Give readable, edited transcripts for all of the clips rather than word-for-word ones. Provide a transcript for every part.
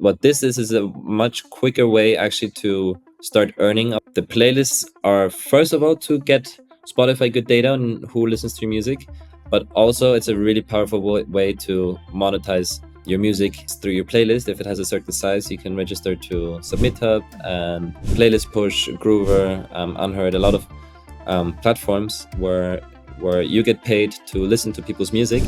what this is a much quicker way actually to start earning. The playlists are, first of all, to get Spotify good data on who listens to your music, but also it's a really powerful way to monetize your music through your playlist. If it has a certain size, you can register to Submit Hub and Playlist Push, Groover, Unheard, a lot of platforms where you get paid to listen to people's music.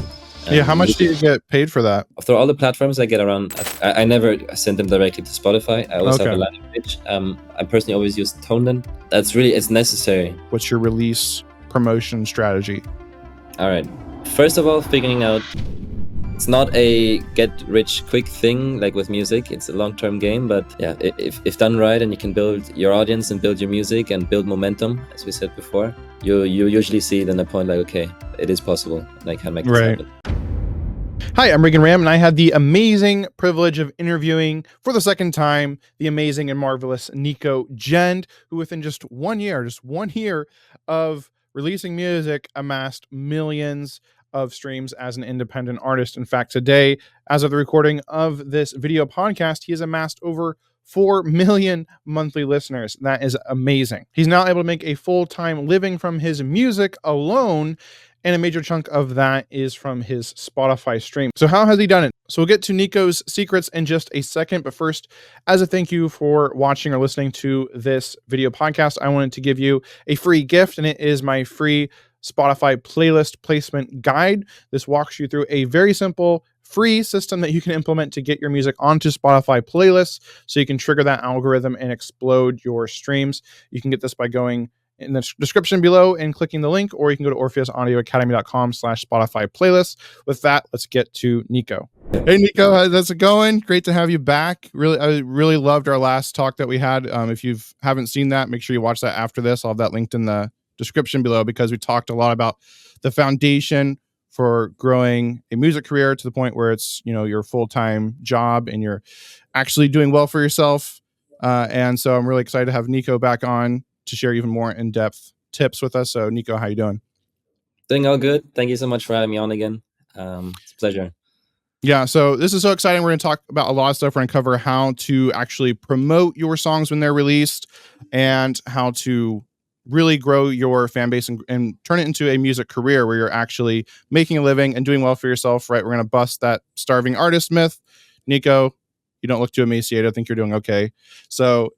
Yeah, how much do you get paid for that? Through all the platforms, I get around. I never send them directly to Spotify. I always have a landing page. I personally always use Tonden. It's necessary. What's your release promotion strategy? All right. First of all, figuring out it's not a get-rich-quick thing like with music. It's a long-term game, but yeah, if done right and you can build your audience and build your music and build momentum, as we said before, you usually see then a point like, okay, it is possible and I can make this happen. Hi, I'm Regan Ram, and I had the amazing privilege of interviewing for the second time the amazing and marvelous Nico Jend, who within just 1 year of releasing music amassed millions of streams as an independent artist. In fact, today, as of the recording of this video podcast, he has amassed over 4 million monthly listeners. That is amazing. He's now able to make a full-time living from his music alone, and a major chunk of that is from his Spotify stream. So how has he done it? So we'll get to Nico's secrets in just a second, but first, as a thank you for watching or listening to this video podcast, I wanted to give you a free gift, and it is my free Spotify playlist placement guide. This walks you through a very simple free system that you can implement to get your music onto Spotify playlists so you can trigger that algorithm and explode your streams. You can get this by going in the description below and clicking the link, or you can go to orpheusAudioacademy.com/Spotify playlists. With that, let's get to Nico. Hey Nico, how's it going? Great to have you back. I really loved our last talk that we had. If you haven't seen that, make sure you watch that after this. I'll have that linked in the description below, because we talked a lot about the foundation for growing a music career to the point where it's, your full-time job and you're actually doing well for yourself. And so I'm really excited to have Nico back on to share even more in-depth tips with us. So Nico, how you doing? Doing all good. Thank you so much for having me on again. It's a pleasure. Yeah, so this is so exciting. We're going to talk about a lot of stuff. We're going to cover how to actually promote your songs when they're released and how to really grow your fan base and turn it into a music career where you're actually making a living and doing well for yourself, right? We're going to bust that starving artist myth. Nico, you don't look too emaciated. I think you're doing okay. So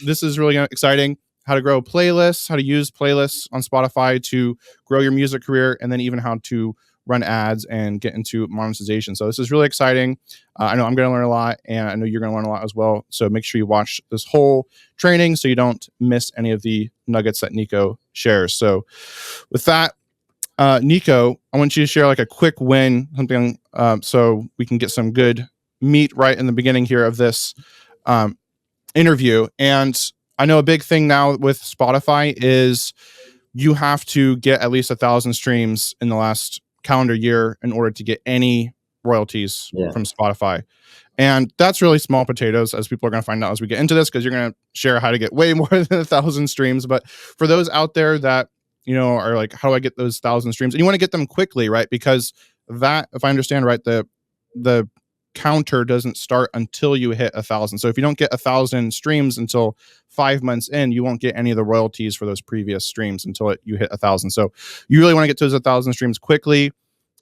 this is really exciting. How to grow playlists, how to use playlists on Spotify to grow your music career, and then even how to run ads and get into monetization. So this is really exciting. I know I'm going to learn a lot, and I know you're going to learn a lot as well. So make sure you watch this whole training so you don't miss any of the nuggets that Nico shares. So with that, Nico, I want you to share like a quick win, something so we can get some good meat right in the beginning here of this interview. And I know a big thing now with Spotify is you have to get at least 1,000 streams in the last calendar year in order to get any royalties from Spotify. And that's really small potatoes, as people are going to find out as we get into this, because you're going to share how to get way more than 1,000 streams. But for those out there that, are like, how do I get those 1,000 streams? And you want to get them quickly, right? Because that, if I understand right, the counter doesn't start until you hit 1,000. So if you don't get 1,000 streams until 5 months in, you won't get any of the royalties for those previous streams until you hit 1,000. So you really want to get to those 1,000 streams quickly,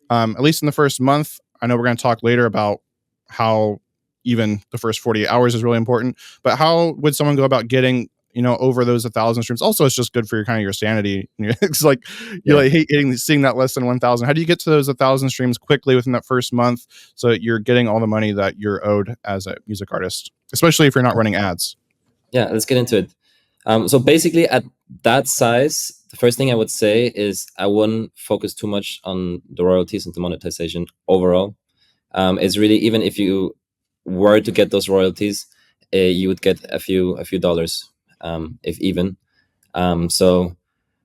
at least in the first month. I know we're going to talk later about how even the first 48 hours is really important, but how would someone go about getting over those 1,000 streams? Also, it's just good for your sanity. It's like you like hate seeing that less than 1,000. How do you get to those 1,000 streams quickly within that first month so that you're getting all the money that you're owed as a music artist, especially if you're not running ads? Yeah, let's get into it. So basically, at that size, the first thing I would say is I wouldn't focus too much on the royalties and the monetization overall. It's really, even if you were to get those royalties, you would get a few dollars. If even. So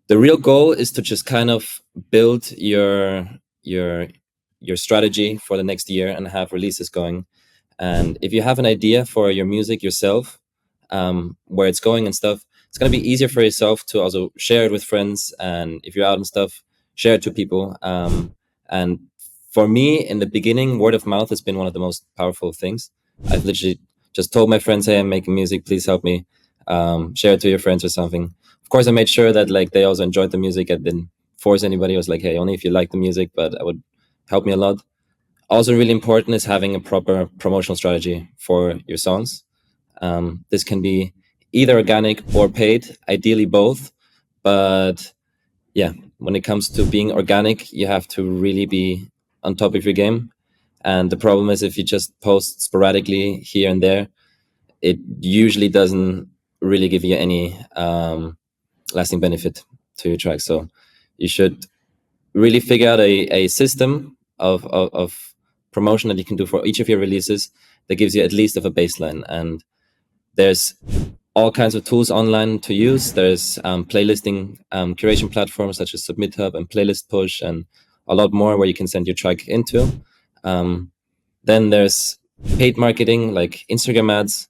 the real goal is to just kind of build your strategy for the next year and have releases going. And if you have an idea for your music yourself, where it's going and stuff, it's going to be easier for yourself to also share it with friends. And if you're out and stuff, share it to people. And for me, in the beginning, word of mouth has been one of the most powerful things. I've literally just told my friends, hey, I'm making music, please help me. Share it to your friends or something. Of course, I made sure that like they also enjoyed the music. I didn't force anybody. I was like, hey, only if you like the music, but it would help me a lot. Also really important is having a proper promotional strategy for your songs. This can be either organic or paid, ideally both. But yeah, when it comes to being organic, you have to really be on top of your game. And the problem is if you just post sporadically here and there, it usually doesn't really give you any lasting benefit to your track. So you should really figure out a system of promotion that you can do for each of your releases that gives you at least of a baseline. And there's all kinds of tools online to use. There's playlisting curation platforms such as SubmitHub and Playlist Push and a lot more where you can send your track into. Then there's paid marketing like Instagram ads.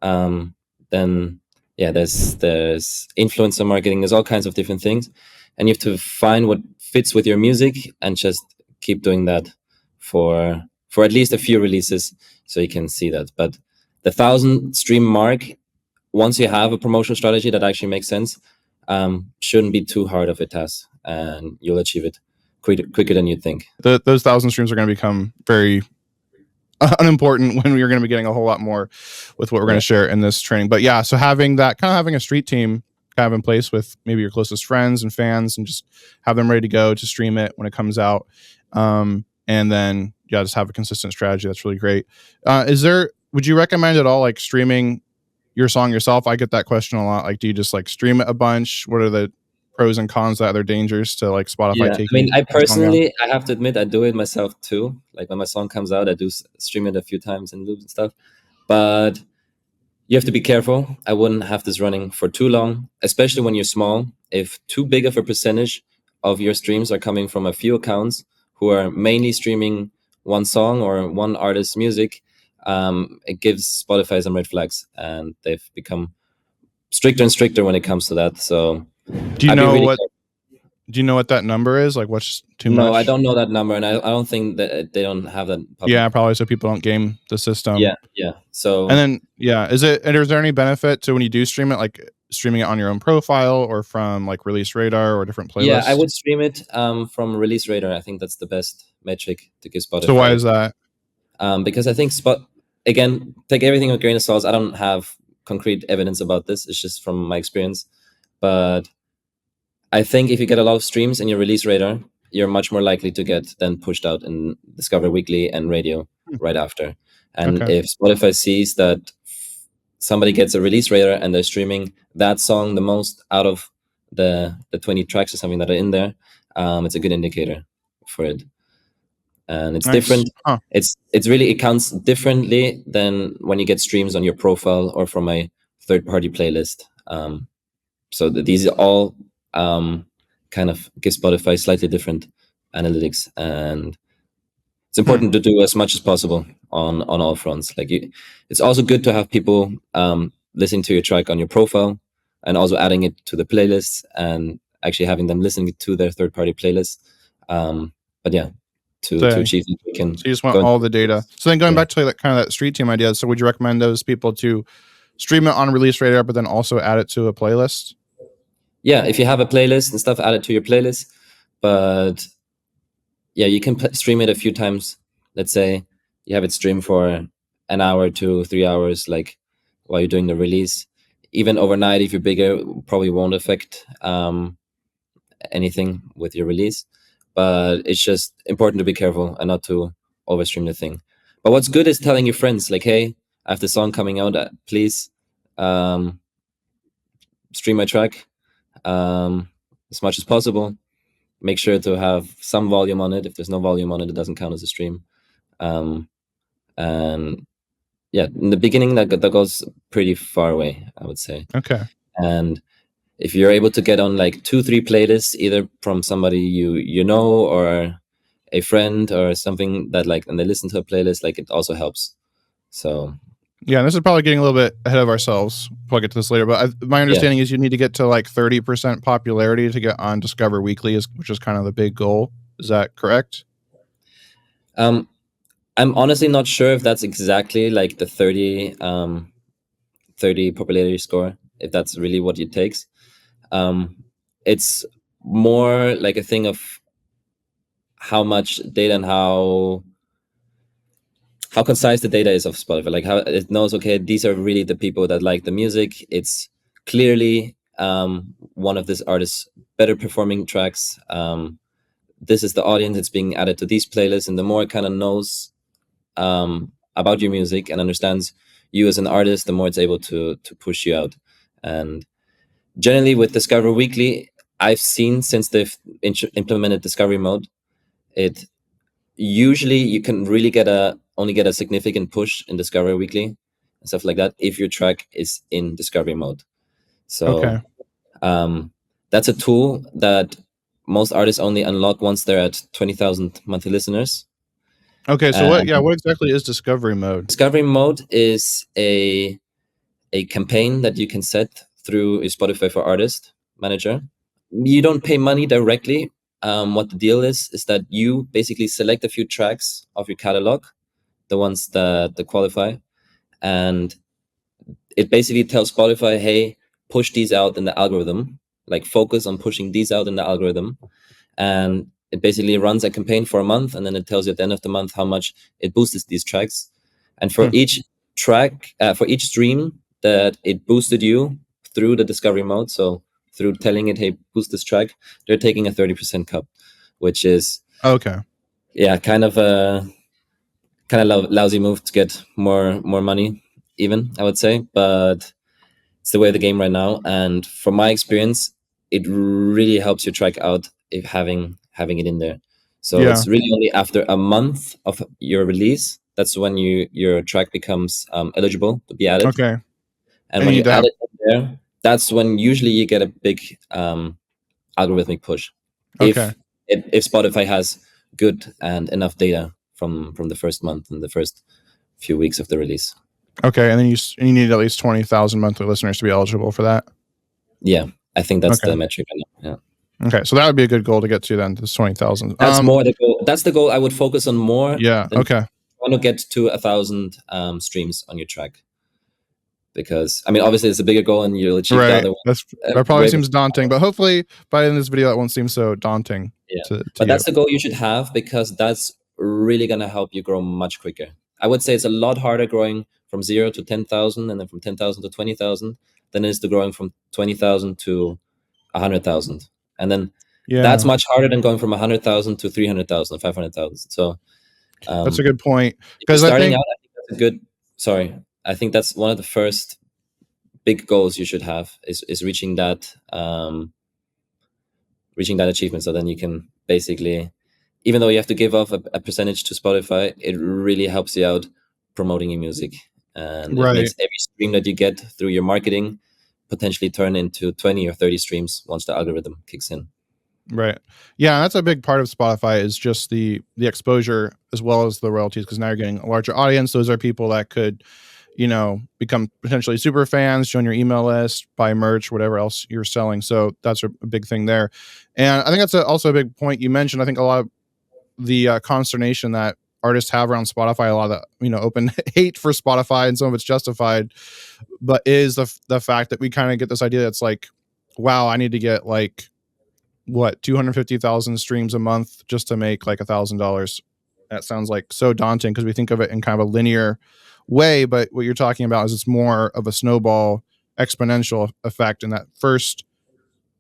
Then yeah, there's influencer marketing. There's all kinds of different things, and you have to find what fits with your music and just keep doing that for at least a few releases so you can see that. But the 1,000 stream mark, once you have a promotional strategy that actually makes sense, shouldn't be too hard of a task, and you'll achieve it quicker than you'd think. Those 1,000 streams are going to become very unimportant when we're going to be getting a whole lot more with what we're going to share in this training. But yeah, so having a street team kind of in place with maybe your closest friends and fans, and just have them ready to go to stream it when it comes out. And then yeah, just have a consistent strategy. That's really great. Would you recommend at all like streaming your song yourself? I get that question a lot. Like, do you just like stream it a bunch? What are the pros and cons, that other dangers to like Spotify taking? I mean, I personally, I have to admit, I do it myself too. Like when my song comes out, I do stream it a few times in loops and stuff. But you have to be careful. I wouldn't have this running for too long, especially when you're small. If too big of a percentage of your streams are coming from a few accounts who are mainly streaming one song or one artist's music, it gives Spotify some red flags, and they've become stricter and stricter when it comes to that. So do you know what that number is? Like, what's too much? No, I don't know that number, and I don't think that they don't have that public. Yeah, probably so people don't game the system. Yeah. So and then is there any benefit to when you do stream it, like streaming it on your own profile or from like Release Radar or different playlists? Yeah, I would stream it from Release Radar. I think that's the best metric to give Spotify. So why is that? Because I think again, take everything with a grain of salt. I don't have concrete evidence about this. It's just from my experience. But I think if you get a lot of streams in your Release Radar, you're much more likely to get then pushed out in Discover Weekly and radio right after. And if Spotify sees that somebody gets a Release Radar and they're streaming that song the most out of the 20 tracks or something that are in there, it's a good indicator for it. And it's different. It's really, it counts differently than when you get streams on your profile or from a third-party playlist. So these are all kind of give Spotify slightly different analytics, and it's important to do as much as possible on all fronts. Like it's also good to have people listening to your track on your profile and also adding it to the playlists and actually having them listening to their third-party playlists. But yeah, to achieve it, we can. So you just want all the data. So then going back to like kind of that street team idea. So would you recommend those people to stream it on Release Radar, but then also add it to a playlist? Yeah, if you have a playlist and stuff, add it to your playlist. But yeah, you can stream it a few times. Let's say you have it streamed for an hour to 3 hours, like while you're doing the release. Even overnight, if you're bigger, probably won't affect anything with your release. But it's just important to be careful and not to overstream the thing. But what's good is telling your friends, like, hey, I have the song coming out. Please stream my track as much as possible. Make sure to have some volume on it. If there's no volume on it, it doesn't count as a stream. And yeah, in the beginning, that goes pretty far away, I would say. Okay. And if you're able to get on like 2-3 playlists, either from somebody you know or a friend or something that like, and they listen to a playlist, like it also helps. So yeah, this is probably getting a little bit ahead of ourselves. We'll get to this later, but my understanding is you need to get to like 30% popularity to get on Discover Weekly, which is kind of the big goal. Is that correct? I'm honestly not sure if that's exactly like the 30 popularity score, if that's really what it takes. It's more like a thing of how much data and how concise the data is of Spotify. Like how it knows, okay, these are really the people that like the music. It's clearly one of this artist's better performing tracks. This is the audience that's being added to these playlists, and the more it kind of knows about your music and understands you as an artist, the more it's able to push you out. And generally, with Discover Weekly, I've seen since they've implemented Discovery mode, it usually you can really only get a significant push in Discovery Weekly and stuff like that if your track is in Discovery mode. So Okay. that's a tool that most artists only unlock once they're at 20,000 monthly listeners. Okay. So what? Yeah. And What exactly is discovery mode? Discovery mode is a campaign that you can set through your Spotify for Artist manager. You don't pay money directly. What the deal is that you basically select a few tracks of your catalog, the ones that qualify, and it basically tells Spotify, hey, push these out in the algorithm, like focus on pushing these out in the algorithm. And it basically runs a campaign for a month, and then it tells you at the end of the month how much it boosts these tracks. And for each track, for each stream that it boosted you through the discovery mode, so through telling it, hey, boost this track, they're taking a 30% cut, which is Okay. yeah, kind of lousy move to get more money, even I would say, but it's the way of the game right now. And from my experience, it really helps your track out if having it in there. So Yeah. it's really only after a month of your release that's when your track becomes eligible to be added. Okay. And And you when you need to add have. it in there, that's when usually you get a big algorithmic push. Okay. If Spotify has good and enough data from the first month and the first few weeks of the release. Okay. And then you need at least 20,000 monthly listeners to be eligible for that. Yeah, I think that's Okay. the metric right now. Yeah. Okay. So that would be a good goal to get to then. This 20,000. That's more the goal. That's the goal I would focus on more Yeah. than Okay. trying to get to 1,000 streams on your track. Because I mean, obviously, it's a bigger goal, and you'll achieve the Right. other one That probably way seems before. daunting, but hopefully by the end of this video, that won't seem so daunting Yeah, to but you. that's the goal you should have because that's really gonna help you grow much quicker. I would say it's a lot harder growing from 0 to 10,000 and then from 10,000 to 20,000 than it is to growing from 20,000 to 100,000, and then Yeah. that's much harder than going from 100,000 to 300,000 or 500,000. So That's a um, good point. if you're Because I starting think, out, I think that's a good. Sorry, I think that's one of the first big goals you should have is reaching that achievement. So then you can basically, even though you have to give off a percentage to Spotify, it really helps you out promoting your music, and it right. makes every stream that you get through your marketing potentially turn into 20 or 30 streams once the algorithm kicks in. Right. Yeah, that's a big part of Spotify is just the exposure as well as the royalties because now you're getting a larger audience. Those are people that could, become potentially super fans, join your email list, buy merch, whatever else you're selling. So that's a big thing there. And I think that's also a big point you mentioned. I think a lot of the consternation that artists have around Spotify, a lot of the open hate for Spotify, and some of it's justified, but is the fact that we kind of get this idea that's like, wow, I need to get like what 250,000 streams a month just to make like $1,000. That sounds like so daunting because we think of it in kind of a linear way, but what you're talking about is it's more of a snowball exponential effect, and that first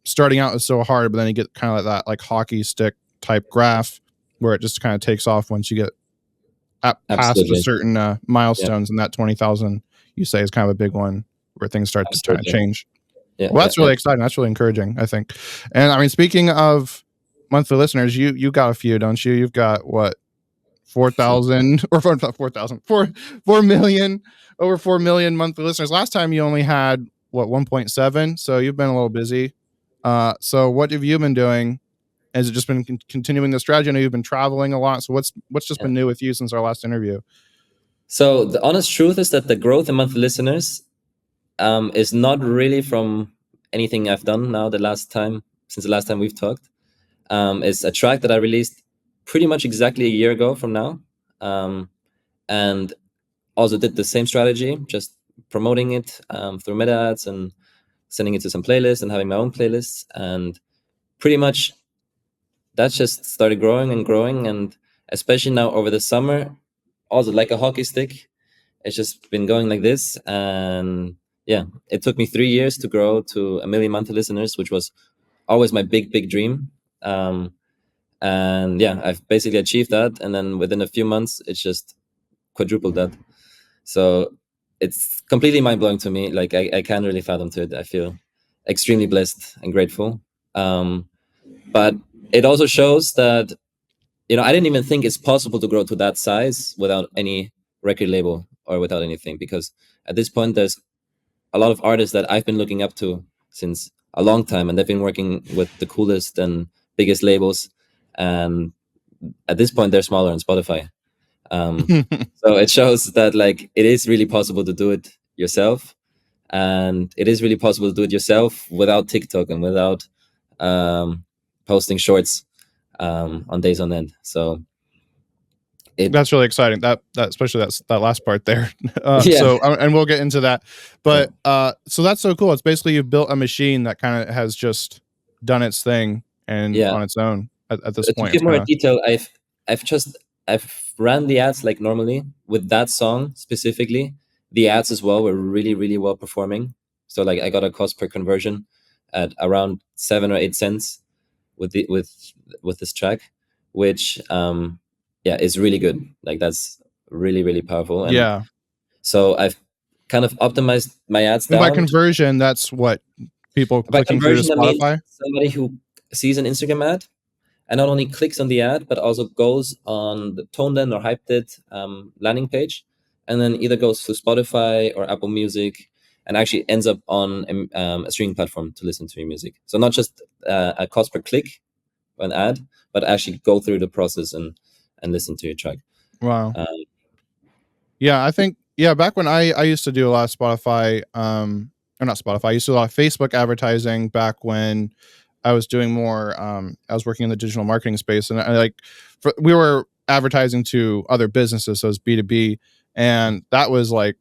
starting out is so hard, but then you get kind of like that like hockey stick type graph where it just kind of takes off once you get past the Absolutely. certain Yeah. milestones, and that 20,000 you say is kind of a big one where things start to kind of Absolutely. change. Yeah. Well, Yeah. that's Yeah. really exciting. That's really encouraging, I think. And I mean, speaking of monthly listeners, you got a few, don't you? You've got what 4,000 or 4,000, 4 million, over 4 million monthly listeners. Last time you only had what 1.7, so you've been a little busy. So what have you been doing? Has it just been continuing the strategy? I know you've been traveling a lot. So what's just Yeah. been new with you since our last interview? So the honest truth is that the growth in monthly listeners is not really from anything I've done now since the last time we've talked. It's a track that I released pretty much exactly a year ago from now. and also did the same strategy, just promoting it through meta ads and sending it to some playlists and having my own playlists. And pretty much that just started growing and growing. And especially now over the summer, also like a hockey stick, it's just been going like this. And yeah, it took me 3 years to grow to 1 million monthly listeners, which was always my big dream. And yeah, I've basically achieved that. And then within a few months, it's just quadrupled that. So it's completely mind blowing to me. Like I can't really fathom to it. I feel extremely blessed and grateful. But it also shows that, I didn't even think it's possible to grow to that size without any record label or without anything, because at this point there's a lot of artists that I've been looking up to since a long time, and they've been working with the coolest and biggest labels. And at this point, they're smaller on Spotify. So it shows that like it is really possible to do it yourself, and it is really possible to do it yourself without TikTok and without posting shorts on days on end. So that's really exciting. That especially that last part there. Yeah. So and we'll get into that. But so that's so cool. It's basically you've built a machine that kind of has just done its thing and Yeah. on its own at this To point. give It's more kinda, detail, I've ran the ads like normally with that song specifically. The ads as well were really well performing. So like I got a cost per conversion at around 7 or 8 cents with this track, which is really good. Like that's really powerful. And yeah. so I've kind of optimized my ads And by down. conversion, that's what people By clicking through to conversion, I mean Spotify. somebody who sees an Instagram ad and not only clicks on the ad, but also goes on the Toned or Hyped It landing page, and then either goes to Spotify or Apple Music, and actually ends up on a streaming platform to listen to your music. So not just a cost per click, an ad, but actually go through the process and listen to your track. Wow. Yeah, I think back when I used to do a lot of Spotify, or not Spotify, I used to do a lot of Facebook advertising back when I was doing more. I was working in the digital marketing space, and we were advertising to other businesses, so it was B2B, and that was like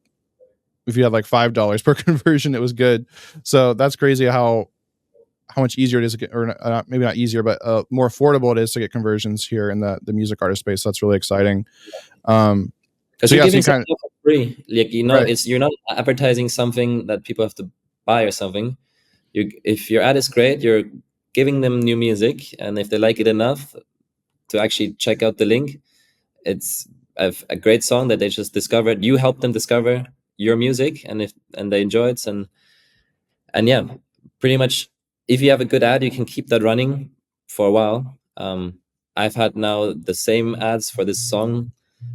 if you had like $5 per conversion, it was good. So that's crazy how much easier it is to get, or maybe not easier, but more affordable it is to get conversions here in the music artist space. That's really exciting. Because So you're yeah, so giving you kind something for free, like right. you're not advertising something that people have to buy or something. If your ad is great, you're giving them new music, and if they like it enough to actually check out the link, it's a great song that they just discovered. You help them discover your music, and they enjoy it, and yeah, pretty much. If you have a good ad, you can keep that running for a while. I've had now the same ads for this song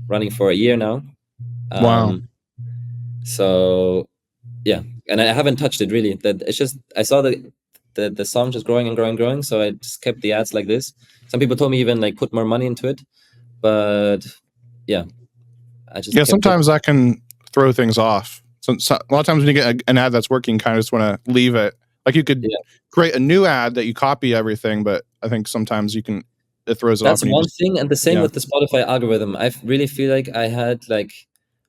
running for a year now. Wow. So yeah, and I haven't touched it really. That it's just I saw the song just growing and growing, so I just kept the ads like this. Some people told me even like put more money into it, but yeah, I just Yeah, kept it. sometimes that can throw things off. So a lot of times when you get an ad that's working, kind of just want to leave it. Like you could Yeah, create a new ad that you copy everything, but I think sometimes it throws it off that's when you one just thing, and the same yeah. with the Spotify algorithm. I really feel like I had like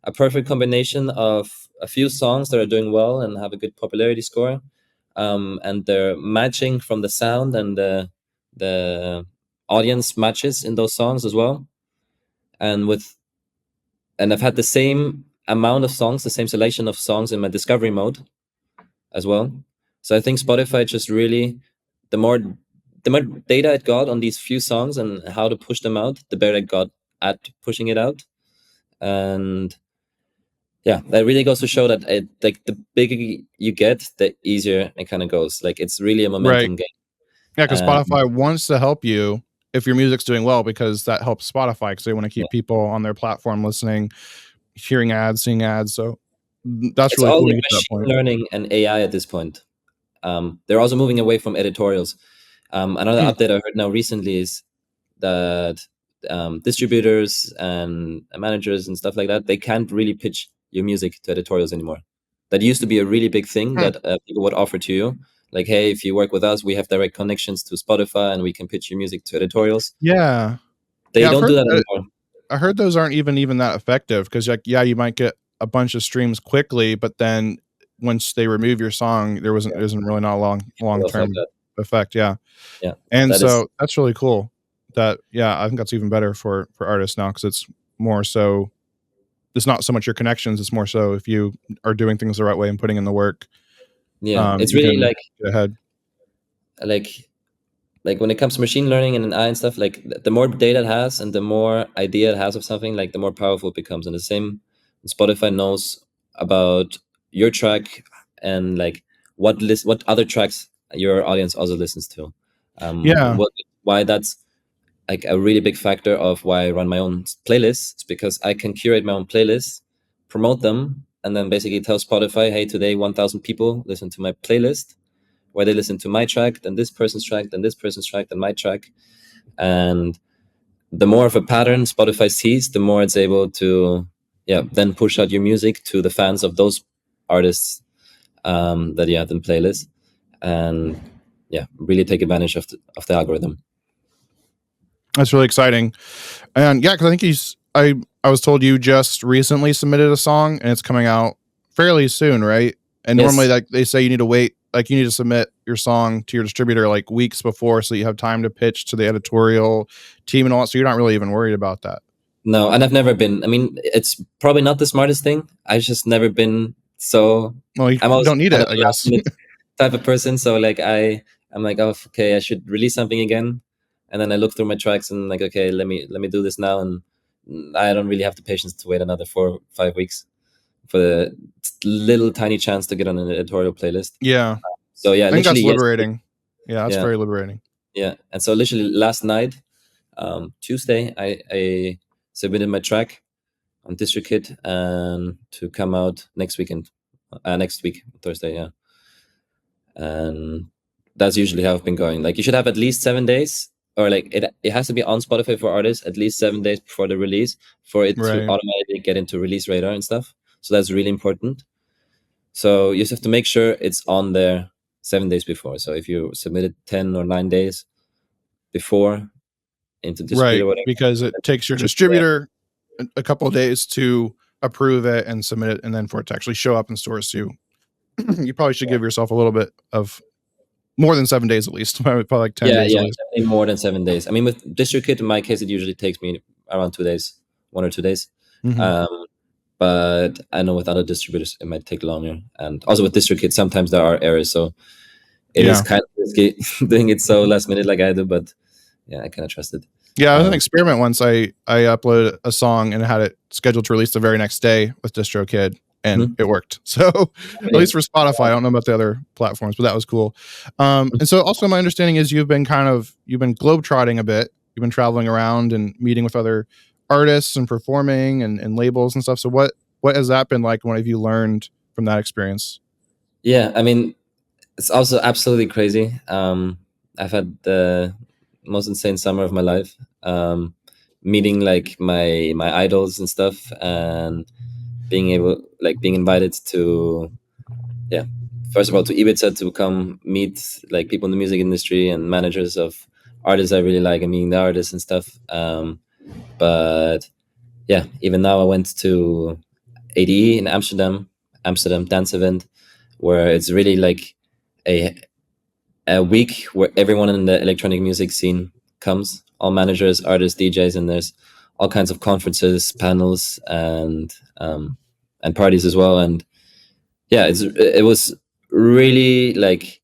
a perfect combination of a few songs that are doing well and have a good popularity score, and they're matching from the sound and the audience matches in those songs as well. And I've had the same amount of songs, the same selection of songs in my discovery mode as well. So I think Spotify just really, the more data it got on these few songs and how to push them out, the better it got at pushing it out. And yeah, that really goes to show that like the bigger you get, the easier it kind of goes. Like it's really a Right. momentum game. Yeah, because And Spotify wants to help you if your music's doing well, because that helps Spotify because they want to yeah, keep people on their platform listening, hearing ads, seeing ads. So that's it's really all cool when like you get to that machine point. learning and AI at this point. They're also moving away from editorials. Another Hmm. update I heard now recently is that distributors and managers and stuff like that, they can't really pitch your music to editorials anymore. That used to be a really big thing Hmm. that people would offer to you. Like, hey, if you work with us, we have direct connections to Spotify and we can pitch your music to editorials. Yeah. They Yeah, I've don't heard do that anymore. I heard those aren't even that effective because, like, yeah, you might get a bunch of streams quickly, but then once they remove your song, there isn't really not a long Stuff like term that. effect. Yeah, Yeah, and that is. so that's really cool. That I think that's even better for artists now because it's more so. It's not so much your connections; it's more so if you are doing things the right way and putting in the work, Yeah, it's you really can get ahead. like like when it comes to machine learning and AI and stuff, like the more data it has and the more idea it has of something, like the more powerful it becomes. And the same, Spotify knows about your track and like what other tracks your audience also listens to. Yeah, What Why that's like a really big factor of why I run my own playlists is because I can curate my own playlists, promote them, and then basically tell Spotify, hey, today 1,000 people listen to my playlist, where they listen to my track, then this person's track, then this person's track, then my track. And the more of a pattern Spotify sees, the more it's able to, yeah, then push out your music to the fans of those artists that you have in playlist, and yeah, really take advantage of the algorithm. that's really exciting. And yeah, because I think I was told you just recently submitted a song and it's coming out fairly soon, right? And normally, Yes. like they say, you need to wait, like you need to submit your song to your distributor like weeks before, so you have time to pitch to the editorial team and all that. So you're not really even worried about that. No, and I've never been. I mean, it's probably not the smartest thing. I've just never been so. Well, you I'm always don't need kind of it, I a last guess. minute type of person. So like I'm like, oh, okay, I should release something again, and then I look through my tracks and like, okay, let me do this now, and I don't really have the patience to wait another 4 or 5 weeks for the little tiny chance to get on an editorial playlist. Yeah, So yeah, I think literally that's yesterday. liberating. Yeah, that's Yeah, very liberating. yeah, and so literally last night, Tuesday, I submitted my track on DistroKid and to come out next week, Thursday, yeah. And that's usually how I've been going. Like you should have at least 7 days, or like it has to be on Spotify for artists at least 7 days before the release for it to Right. automatically get into release radar and stuff. So that's really important. So you just have to make sure it's on there 7 days before. So if you submit it 10 or 9 days before into distributor Right, or whatever, because it then takes your it should be there. distributor a couple of days to approve it and submit it, and then for it to actually show up in stores too. You probably should give yourself a little bit of more than 7 days at least, probably like 10 Yeah, days at yeah, least. definitely more than 7 days. I mean, with DistroKid, in my case, it usually takes me around 2 days, 1 or 2 days. Mhm. Um, but I know with other distributors, it might take longer. And also with DistroKid, sometimes there are errors, so it is Yeah. kind of risky doing it so last minute like I do. But yeah, I kind of trust it. Yeah, it was an Um, experiment once. I uploaded a song and had it scheduled to release the very next day with DistroKid, and mhm. it worked. So, at Really? least for Spotify, I don't know about the other platforms, but that was cool. And so also my understanding is you've been globetrotting a bit. You've been traveling around and meeting with other artists and performing and labels and stuff. So what has that been like? What have you learned from that experience? Yeah, I mean, it's also absolutely crazy. I've had the most insane summer of my life. Meeting like my idols and stuff, and being invited to, yeah, first of all to Ibiza to come meet like people in the music industry and managers of artists I really like and meeting the artists and stuff. But yeah, even now I went to ADE in Amsterdam dance event, where it's really like a a week where everyone in the electronic music scene comes, all managers, artists, DJs, and there's all kinds of conferences, panels, and parties as well. And yeah, it was really like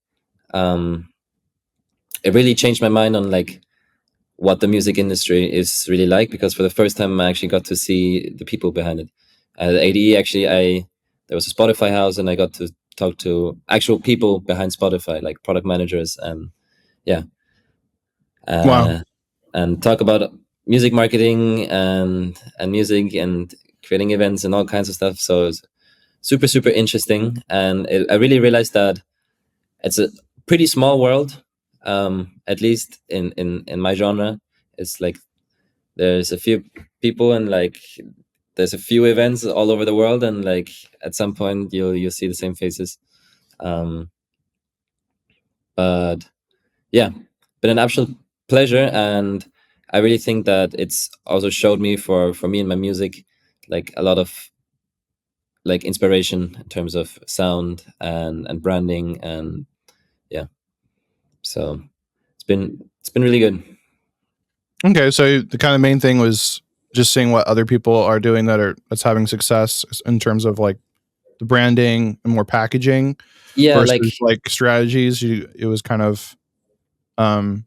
um, it really changed my mind on like what the music industry is really like, because for the first time I actually got to see the people behind it. At ADE, actually, I there was a Spotify house, and I got to talk to actual people behind Spotify, like product managers, and yeah, Wow. uh, and talk about music marketing and music and creating events and all kinds of stuff. So it's super interesting, and I really realized that it's a pretty small world, at least in my genre. It's like there's a few people and like there's a few events all over the world, and like at some point you'll see the same faces. um but yeah, been an absolute pleasure, and I really think that it's also showed me for me and my music, like a lot of like inspiration in terms of sound and branding, and yeah, so it's been really good. Okay, so the kind of main thing was just seeing what other people are doing that's having success in terms of like the branding and more packaging Yeah, versus like like strategies. It was kind of um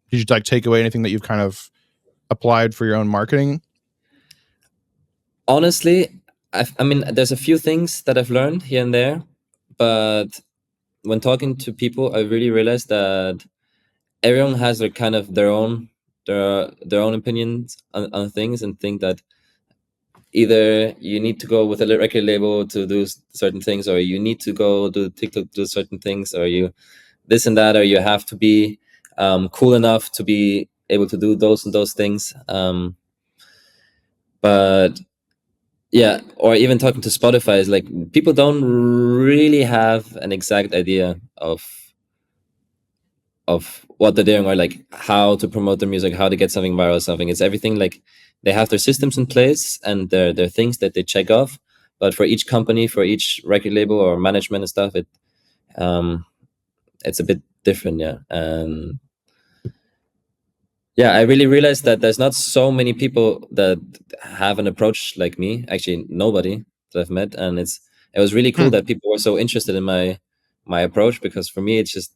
did you like take away anything that you've kind of applied for your own marketing? honestly, I mean, there's a few things that I've learned here and there, but when talking to people, I really realized that everyone has their kind of their own opinions on things, and think that either you need to go with a record label to do certain things, or you need to go do TikTok to do certain things, or you this and that, or you have to be cool enough to be able to do those and those things. But yeah, or even talking to Spotify is like people don't really have an exact idea of what they're doing, or like how to promote their music, how to get something viral or something. It's everything like they have their systems in place and their things that they check off. But for each company, for each record label or management and stuff, um it's a bit different, yeah. And yeah, I really realized that there's not so many people that have an approach like me. Actually, nobody that I've met, and it was really cool Hmm. that people were so interested in my approach, because for me it's just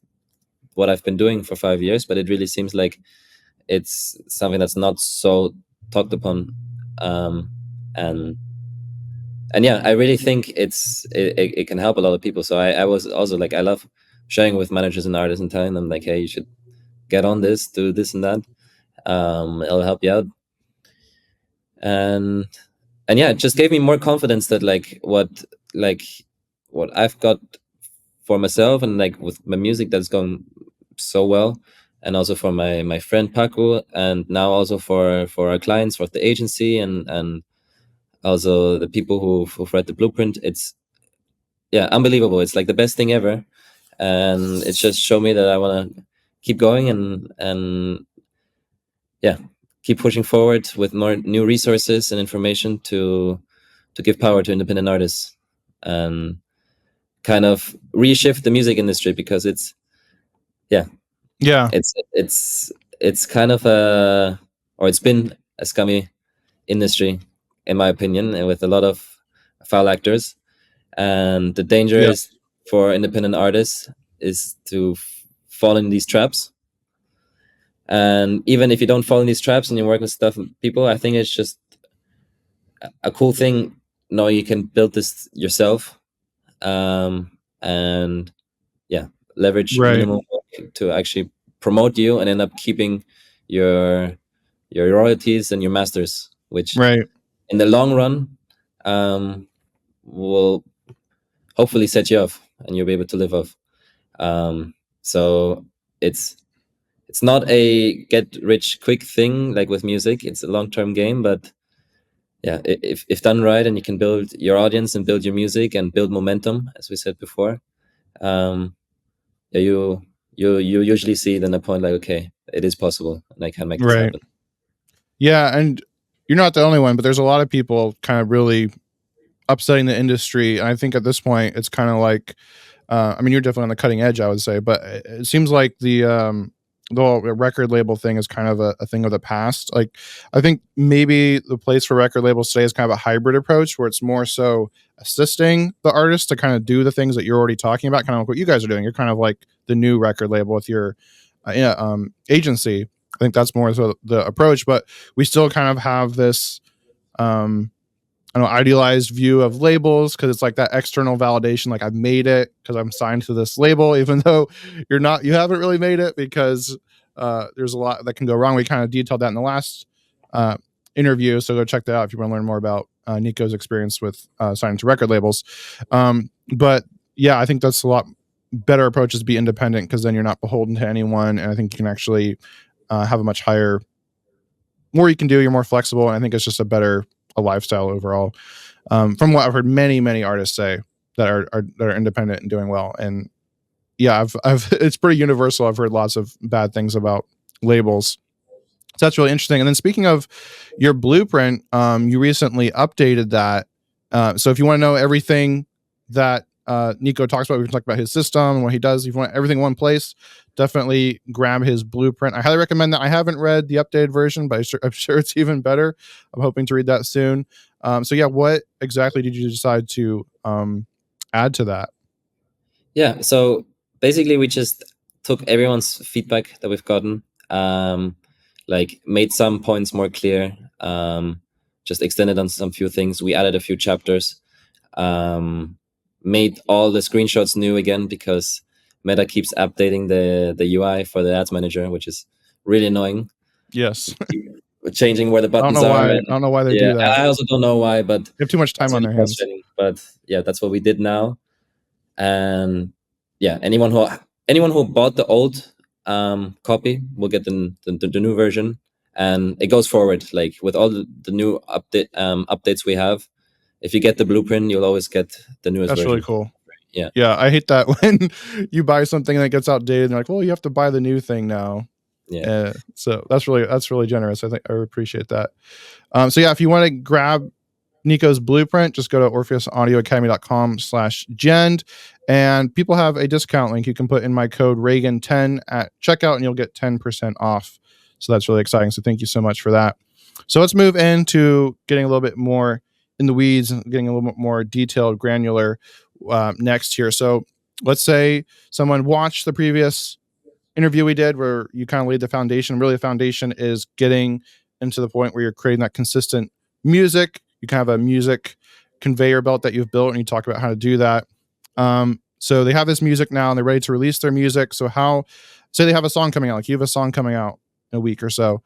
what I've been doing for 5 years, but it really seems like it's something that's not so talked upon. um and and yeah, I really think it can help a lot of people. So I was also like, I love sharing with managers and artists and telling them like, hey, you should get on this, do this and that. It'll help you out. And yeah, it just gave me more confidence that like what I've got for myself, and like with my music that's going so well, and also for my friend Paco, and now also for our clients, for the agency, and also the people who've read the blueprint. It's, yeah, unbelievable. It's like the best thing ever, and it just showed me that I want to keep going, and yeah, keep pushing forward with more new resources and information to give power to independent artists, and kind of reshift the music industry, because yeah Yeah. it's kind of a, or it's been a scummy industry, in my opinion, and with a lot of foul actors. And the danger Yeah. is for independent artists is to fall in these traps. And even if you don't fall in these traps and you work with stuff people, I think it's just a cool thing knowing you can build this yourself, and yeah, leverage Right. minimum work to actually promote you and end up keeping your your royalties and your masters, which Right. in the long run will hopefully set you off and you'll be able to live off. So it's it's not a get rich quick thing like with music. It's a long term game, but yeah, if done right, and you can build your audience and build your music and build momentum, as we said before, um, yeah, you usually see then a point like, okay, it is possible, and I can make this Right. happen. Yeah, and you're not the only one, but there's a lot of people kind of really upsetting the industry. And I think at this point, it's kind of like, I mean, you're definitely on the cutting edge, I would say, but it seems like the whole record label thing is kind of a thing of the past. Like, I think maybe the place for record labels today is kind of a hybrid approach where it's more so assisting the artist to kind of do the things that you're already talking about, kind of like what you guys are doing. You're kind of like the new record label with your yeah, agency. I think that's more so the approach, but we still kind of have this um, I don't know, idealized view of labels because it's like that external validation, like I've made it because I'm signed to this label, even though you haven't really made it because there's a lot that can go wrong. We kind of detailed that in the last uh, interview, so go check that out if you want to learn more about Nico's experience with signing to record labels. But yeah, I think that's a lot better approach is be independent because then you're not beholden to anyone, and I think you can actually have a much higher more you can do. You're more flexible, and I think it's just a lifestyle overall. From what I've heard, many artists say that are independent and doing well. And yeah, I've it's pretty universal. I've heard lots of bad things about labels. So that's really interesting. And then speaking of your blueprint, you recently updated that. So if you want to know everything that Nico talks about, we can talk about his system and what he does. If you want everything in one place, definitely grab his blueprint. I highly recommend that. I haven't read the updated version, but I'm sure it's even better. I'm hoping to read that soon. So yeah, what exactly did you decide to add to that? Yeah, so basically we just took everyone's feedback that we've gotten, like made some points more clear, just extended on some few things. We added a few chapters, made all the screenshots new again because Meta keeps updating the UI for the ads manager, which is really annoying. Yes. Changing where the I don't buttons know are. why. I And don't know why they yeah, do that. I also don't know why, but They have too much time that's on really their hands. frustrating. But yeah, that's what we did now. And yeah, anyone who bought the old copy will get the new version, and it goes forward like with all the new updates we have. If you get the blueprint, you'll always get the newest That's really version. cool. Yeah. Yeah, I hate that when you buy something and it gets outdated and you're like, well, you have to buy the new thing now. Yeah. So that's really generous. I think I appreciate that. So yeah, if you want to grab Nico's blueprint, just go to orpheusaudioacademy.com/Jend. And people have a discount link. You can put in my code Reagan10 at checkout and you'll get 10% off. So that's really exciting. So thank you so much for that. So let's move into getting a little bit more in the weeds and getting a little bit more detailed, granular next here. So let's say someone watched the previous interview we did where you kind of laid the foundation. Really, the foundation is getting into the point where you're creating that consistent music. You kind of have a music conveyor belt that you've built, and you talk about how to do that. So they have this music now, and they're ready to release their music. So how, say they have a song coming out, like you have a song coming out in a week or so.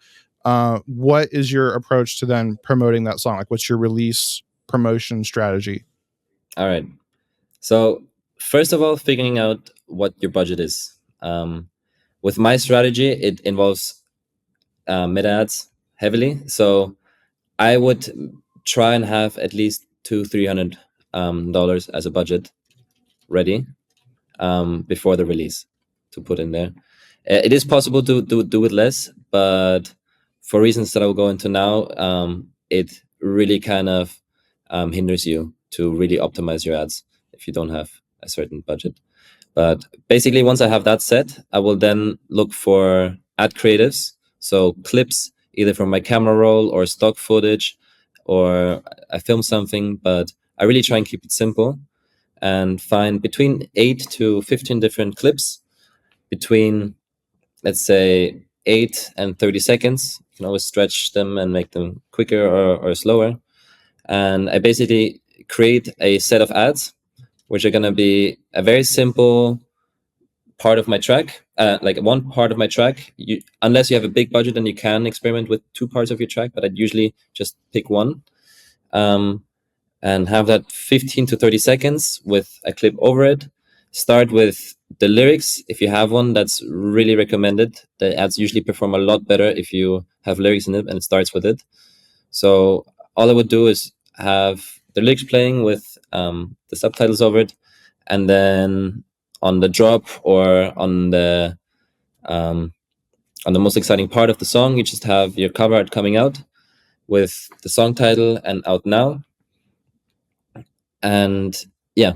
What is your approach to then promoting that song? Like, what's your release promotion strategy? All right. So first of all, figuring out what your budget is. With my strategy, it involves meta ads heavily. So I would try and have at least $200-300 as a budget ready before the release to put in there. It is possible to do with less, but for reasons that I will go into now, it really kind of hinders you to really optimize your ads if you don't have a certain budget. But basically, once I have that set, I will then look for ad creatives. So clips, either from my camera roll or stock footage, or I film something, but I really try and keep it simple and find between 8 to 15 different clips between, let's say, 8 and 30 seconds. You can always stretch them and make them quicker or slower. And I basically create a set of ads, which are going to be a very simple part of my track, like one part of my track. Unless you have a big budget, then you can experiment with two parts of your track, but I'd usually just pick one. And have that 15 to 30 seconds with a clip over it. Start with the lyrics. If you have one, that's really recommended. The ads usually perform a lot better if you have lyrics in it and it starts with it. So all I would do is have the lyrics playing with the subtitles over it, and then on the drop or um, on the most exciting part of the song, you just have your cover art coming out with the song title and out now. And yeah,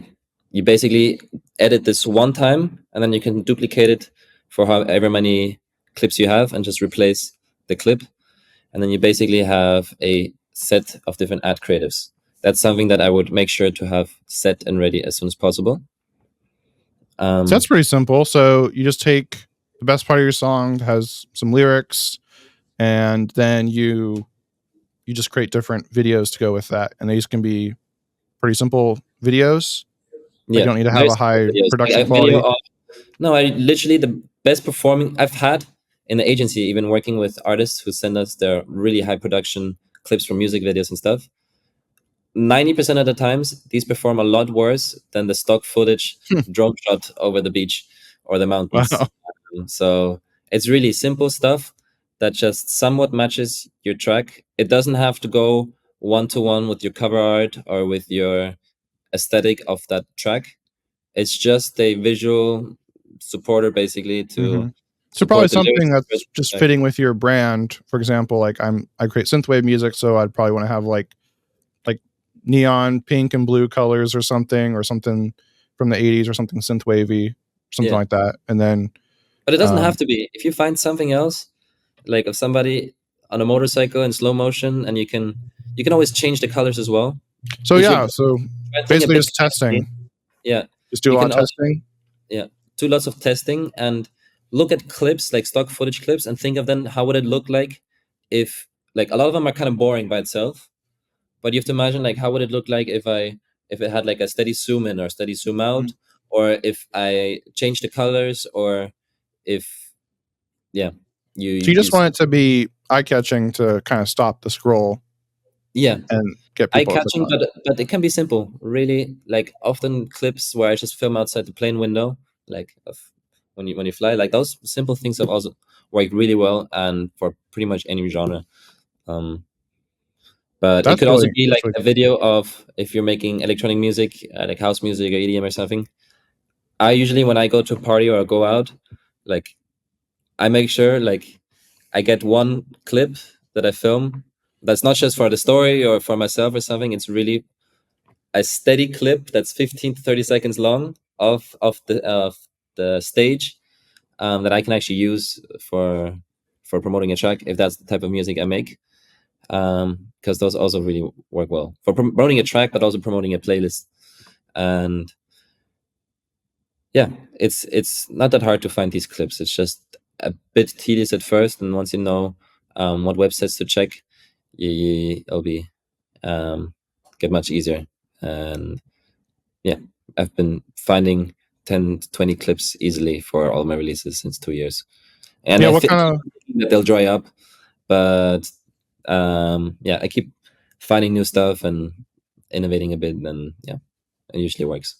you basically edit this one time, and then you can duplicate it for however many clips you have and just replace the clip. And then you basically have a set of different ad creatives. That's something that I would make sure to have set and ready as soon as possible. So that's pretty simple. So you just take the best part of your song that has some lyrics, and then you just create different videos to go with that, and these can be pretty simple videos. Like Yeah, you don't need to have very a simple high videos. I production have video quality. of no, I literally the best performing I've had in the agency, even working with artists who send us their really high production clips from music videos and stuff. 90% of the times, these perform a lot worse than the stock footage drone shot over the beach or the mountains. Wow. So it's really simple stuff that just somewhat matches your track. It doesn't have to go one to one with your cover art or with your aesthetic of that track. It's just a visual supporter basically to Mm-hmm. So probably support the lyrics. something that's just fitting with your brand. For example, like I create synthwave music, so I'd probably want to have like neon pink and blue colors or something from the 80s or something synthwavy, something Yeah, like that. And then but it doesn't um have to be. If you find something else, like of somebody on a motorcycle in slow motion, and you can always change the colors as well. so If you're yeah, so trying to think a basically bit just creatively, testing. yeah, Just do a you lot can of also, testing. yeah, do lots of testing and look at clips, like stock footage clips, and think of then how would it look like if, like, a lot of them are kind of boring by itself, but you have to imagine, like, how would it look like if it had like a steady zoom in or steady zoom out, Mm. or if I change the colors, or if, yeah, you So you just use, want it to be eye-catching to kind of stop the scroll yeah, and get people to click eye-catching, on it. but it can be simple, really. Like, often clips where I just film outside the plane window, like of when you fly, like those simple things have also worked really well and for pretty much any genre. Um, but it could also be That's like really a cool. video of, if you're making electronic music, like house music or EDM or something. I usually, when I go to a party or go out, like, I make sure, like, I get one clip that I film that's not just for the story or for myself or something. It's really a steady clip that's 15 to 30 seconds long of the stage, that I can actually use for promoting a track, if that's the type of music I make. Because those also really work well for promoting a track, but also promoting a playlist. And yeah, it's not that hard to find these clips. It's just a bit tedious at first, and once you know what websites to check, it'll be get much easier. And yeah, I've been finding 10 to 20 clips easily for all my releases since 2 years, and Yeah, I what think kind of that they'll dry up, but yeah, I keep finding new stuff and innovating a bit, and yeah, it usually works.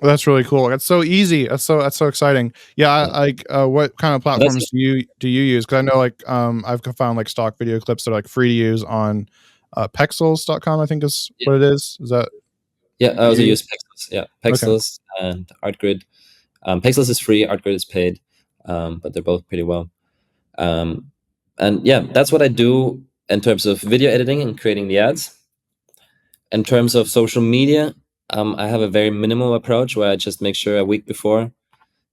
That's really cool. That's so easy. That's so exciting. Yeah, Yeah, like what kind of that's platforms do you use? Because I know like I've found like stock video clips that are like free to use on pexels.com, I think is yeah, what it is. Is that yeah. I what also you use? use Pexels. Yeah, Okay. Pexels and ArtGrid. Pexels is free, ArtGrid is paid, but they're both pretty well. Um, and yeah, that's what I do in terms of video editing and creating the ads. In terms of social media, I have a very minimal approach where I just make sure a week before,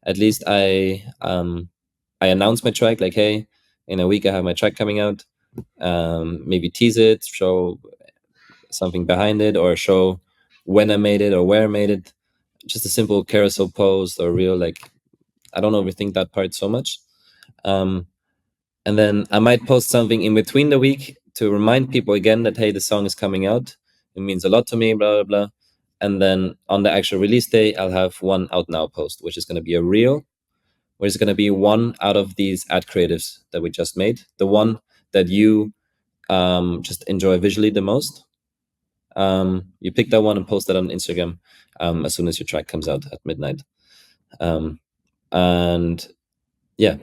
at least, I announce my track, like, hey, in a week I have my track coming out. Maybe tease it, show something behind it, or show when I made it or where I made it. Just a simple carousel post or reel. Like, I don't overthink that part so much. Um, and then I might post something in between the week to remind people again that, hey, the song is coming out. It means a lot to me, blah blah blah. And then on the actual release day, I'll have one out now post, which is going to be a reel, which is going to be one out of these ad creatives that we just made, the one that you just enjoy visually the most. You pick that one and post that on Instagram as soon as your track comes out at midnight. Um, and yeah,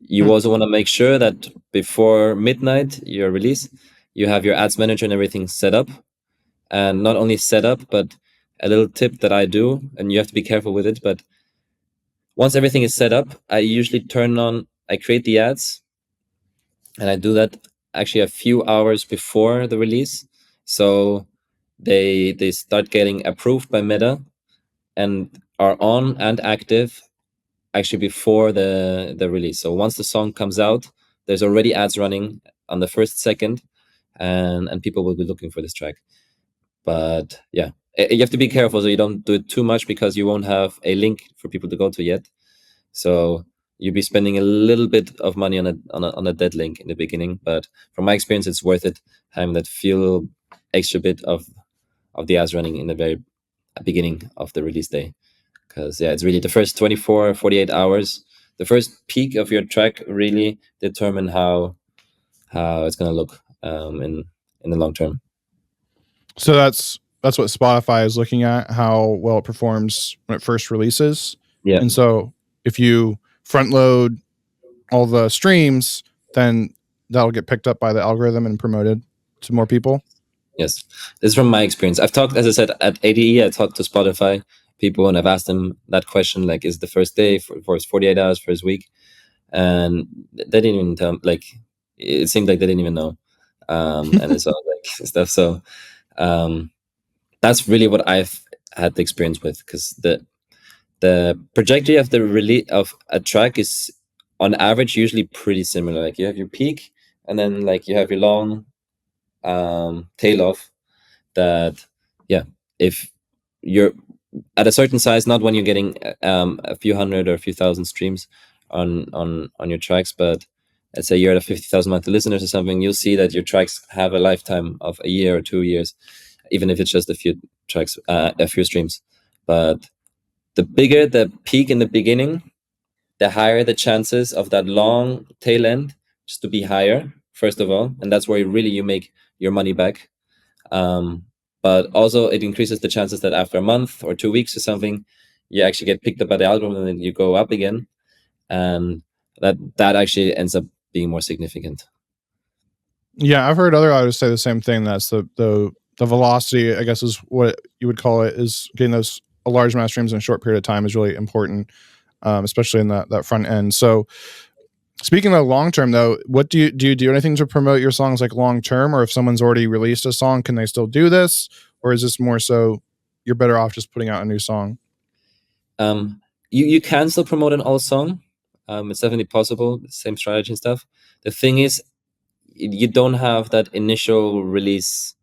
you Hmm. also want to make sure that before midnight, your release, you have your ads manager and everything set up. And not only set up, but a little tip that I do, and you have to be careful with it. But once everything is set up, I usually I create the ads, and I do that actually a few hours before the release. So they start getting approved by Meta and are on and active actually before the release. So once the song comes out, there's already ads running on the first second, and people will be looking for this track. But yeah, you have to be careful so you don't do it too much, because you won't have a link for people to go to yet. So you'll be spending a little bit of money on a dead link in the beginning. But from my experience, it's worth it, having that few extra bit of the ads running in the very beginning of the release day. Because yeah, it's really the first 24 48 hours, the first peak of your track, really determine how it's going to look in the long term. So that's what Spotify is looking at, how well it performs when it first releases. Yeah. And so if you front load all the streams, then that'll get picked up by the algorithm and promoted to more people. Yes, this is from my experience. I've talked, as I said, at ADE. I talked to Spotify people, and I've asked them that question, like, is the first day for his 48 hours, for his week, and they didn't even tell. Like, it seemed like they didn't even know, and it's all like stuff. So that's really what I've had the experience with, because the trajectory of the release of a track is on average usually pretty similar. Like, you have your peak, and then like you have your long tail off. That, yeah, if you're at a certain size, not when you're getting a few hundred or a few thousand streams on your tracks, but let's say you're at a 50,000 monthly listeners or something, you'll see that your tracks have a lifetime of a year or 2 years, even if it's just a few tracks, a few streams. But the bigger the peak in the beginning, the higher the chances of that long tail end just to be higher, first of all, and that's where really you make your money back. But also it increases the chances that after a month or 2 weeks or something, you actually get picked up by the algorithm and then you go up again, and that actually ends up being more significant. Yeah, I've heard other artists say the same thing. That's the velocity, I guess, is what you would call it, is getting those a large amount of streams in a short period of time is really important, especially in that front end. So, speaking of long term, though, what do you do anything to promote your songs like long term, or if someone's already released a song, can they still do this, or is this more so you're better off just putting out a new song? You can still promote an old song. It's definitely possible. Same strategy and stuff. The thing is, you don't have that initial release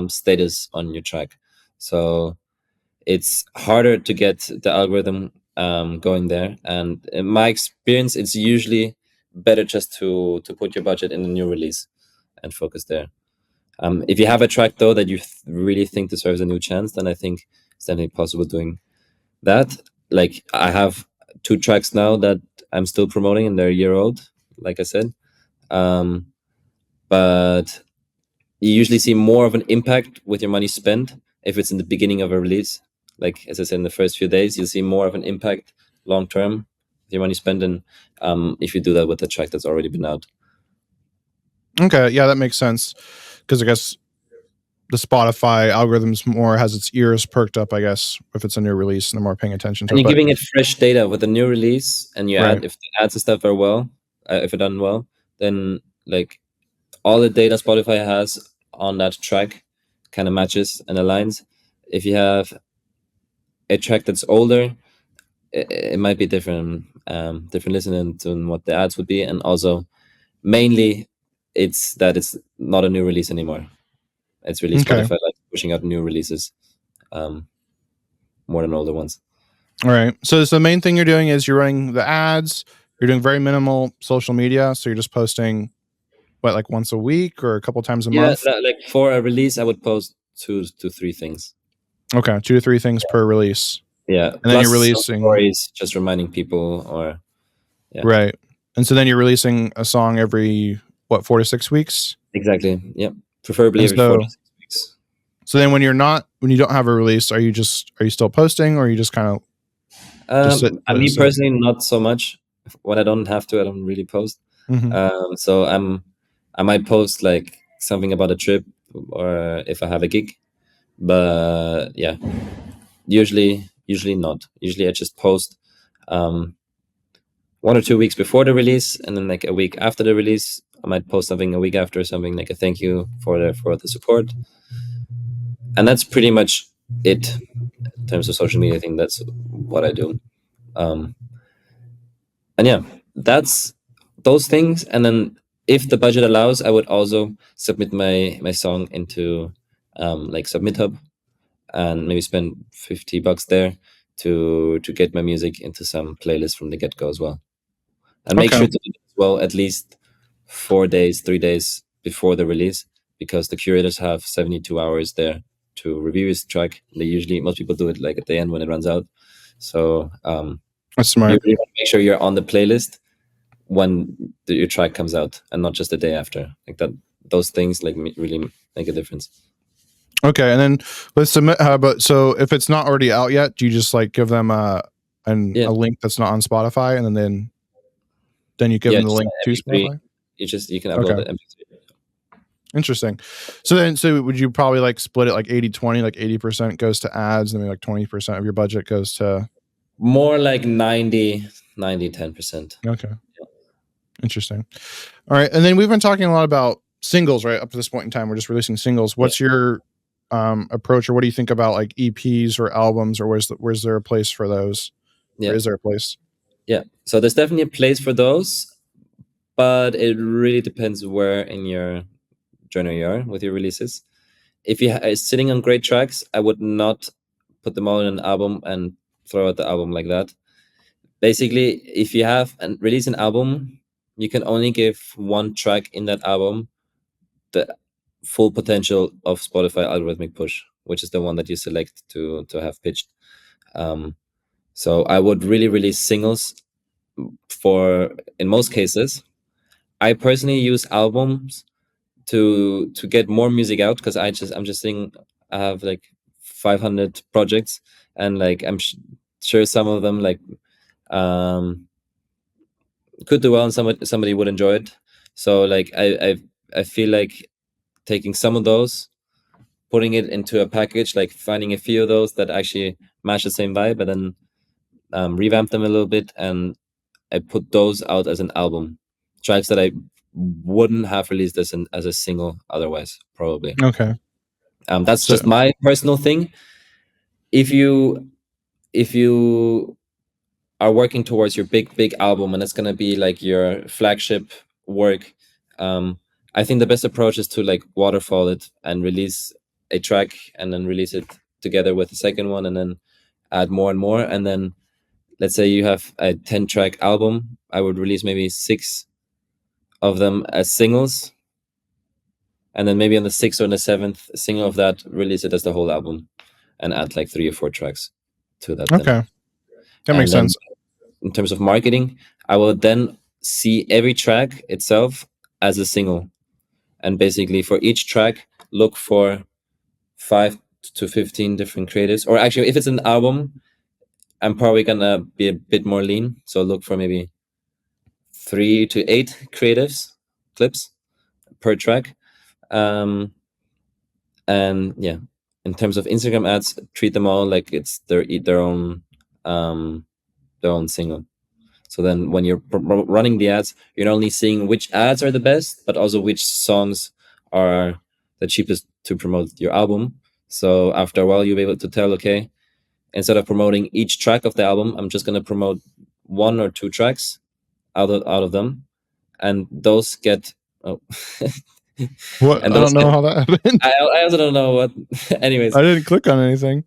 status on your track, so it's harder to get the algorithm going there. And in my experience, it's usually better just to put your budget in the new release and focus there. If you have a track though that you really think deserves a new chance, then I think it's definitely possible doing that. Like, I have 2 tracks now that I'm still promoting, and they're a year old, like I said. But you usually see more of an impact with your money spent if it's in the beginning of a release. Like, as I said, in the first few days, you'll see more of an impact long term with your money spent than if you do that with a track that's already been out. Okay, yeah, that makes sense, because I guess the Spotify algorithms more has its ears perked up, I guess, if it's a new release and they're more paying attention to And it. you're But giving it fresh data with a new release, and you right, add, if the ads and stuff are well, if they're done well, then like all the data Spotify has on that track kind of matches and aligns. If you have a track that's older, it might be different, different listening to what the ads would be, and also mainly it's that it's not a new release anymore. It's really okay, Spotify like pushing out new releases more than older ones. all right. So the main thing you're doing is you're running the ads. You're doing very minimal social media, so you're just posting what, like once a week or a couple times a Yeah, month. like for a release, I would post 2 to 3 things. Okay, 2 to 3 things per release, Yeah, and then you're plus some releasing stories, just reminding people, or yeah, right. And so then you're releasing a song every what, 4 to 6 weeks, exactly. Yeah, preferably and every 4 to 6 weeks. so then when you don't have a release, are you still posting, or are you just kind of just And let it me sit? personally, not so much. When I don't have to, I don't really post. Mm-hmm. So I might post like something about a trip, or if I have a gig. But yeah, usually not. Usually I just post 1 or 2 weeks before the release, and then like a week after the release, I might post something a week after, something like a thank you for the support. And that's pretty much it in terms of social media. I think that's what I do. Um, and yeah, that's those things. And then if the budget allows, I would also submit my song into like Submit Hub, and maybe spend $50 there to get my music into some playlist from the get-go as well. And make Okay, sure to do it as well at least 4 days, 3 days before the release, because the curators have 72 hours there to review his track. Most people do it like at the end when it runs out. So that's you smart. really want to make sure you're on the playlist when your track comes out, and not just the day after. Like that, those things like really make a difference. Okay, and then with Submit Hub, but so if it's not already out yet, do you just like give them Yeah, a link that's not on Spotify, and then you give yeah, them the just link an to MP3. Spotify? You can upload Okay. the MP3. Interesting. So would you probably like split it like 80-20, like 80% goes to ads and maybe like 20% of your budget goes to... More like 10%. Okay. Interesting. All right. And then we've been talking a lot about singles, right? Up to this point in time, we're just releasing singles. Yeah. What's your approach, or what do you think about like EPs or albums, or where's there a place for those? Yeah. Or is there a place? Yeah. So there's definitely a place for those, but it really depends where in your journey you are with your releases. If you are sitting on great tracks, I would not put them all in an album and throw out the album like that. Basically, if you have and release an album, you can only give one track in that album the full potential of Spotify algorithmic push, which is the one that you select to have pitched. So I would really release singles for, in most cases. I personally use albums to get more music out, because I'm just saying I have like 500 projects, and like I'm sure some of them like could do well and somebody would enjoy it. So like I feel like taking some of those, putting it into a package, like finding a few of those that actually match the same vibe, and then revamp them a little bit, and I put those out as an album, tracks that I wouldn't have released as a single otherwise, probably. Okay. That's So just my personal thing. If you are working towards your big album, and it's gonna be like your flagship work, I think the best approach is to like waterfall it and release a track, and then release it together with the second one, and then add more and more. And then let's say you have a 10-track album, I would release maybe 6 of them as singles, and then maybe on the 6th or the 7th single of that, release it as the whole album, and add like 3 or 4 tracks to that. okay, that makes then sense. in terms of marketing, I will then see every track itself as a single, and basically for each track look for 5 to 15 different creatives. Or actually, if it's an album, I'm probably gonna be a bit more lean, so look for maybe 3 to 8 creatives clips per track. And yeah, in terms of Instagram ads, treat them all like it's their own single. So then when you're running the ads, you're not only seeing which ads are the best, but also which songs are the cheapest to promote your album. So after a while, you'll be able to tell, okay, instead of promoting each track of the album, I'm just going to promote 1 or 2 tracks out of them, and those get What? and I those don't know get, how that happened. I also don't know what. Anyways, I didn't click on anything.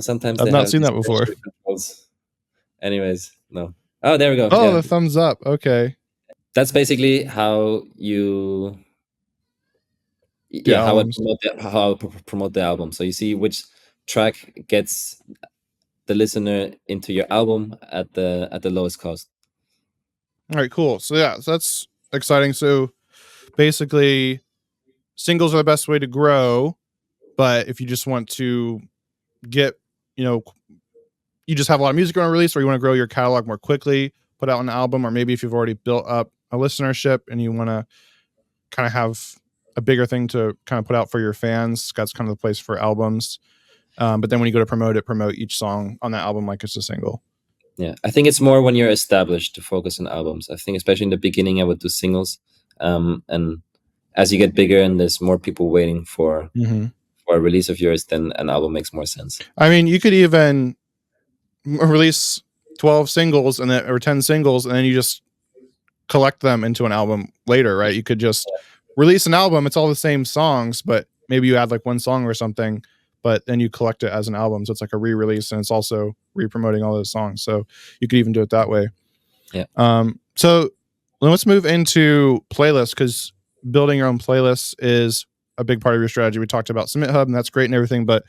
sometimes I've they not have seen these that before. texture controls. Anyways, no. Oh, there we go. Oh, Yeah, the thumbs up. Okay. that's basically how you The how I albums. promote the album. So you see which track gets the listener into your album at the lowest cost. All right, cool. So yeah, so that's exciting. So basically, singles are the best way to grow, but if you just want to get, you know, you just have a lot of music you want to release, or you want to grow your catalog more quickly, put out an album, or maybe if you've already built up a listenership and you want to kind of have a bigger thing to kind of put out for your fans, that's kind of the place for albums. But then when you go to promote it, promote each song on that album like it's a single. Yeah, I think it's more when you're established to focus on albums. I think especially in the beginning, I would do singles, and as you get bigger and there's more people waiting for a release of yours, then an album makes more sense. I mean, you could even release 12 singles and then, or 10 singles, and then you just collect them into an album later, right? You could just release an album, it's all the same songs, but maybe you add like one song or something, but then you collect it as an album. So it's like a re-release, and it's also re-promoting all those songs. So you could even do it that way. Yeah. So let's move into playlists, because building your own playlists is a big part of your strategy. We talked about Submit Hub, and that's great and everything, but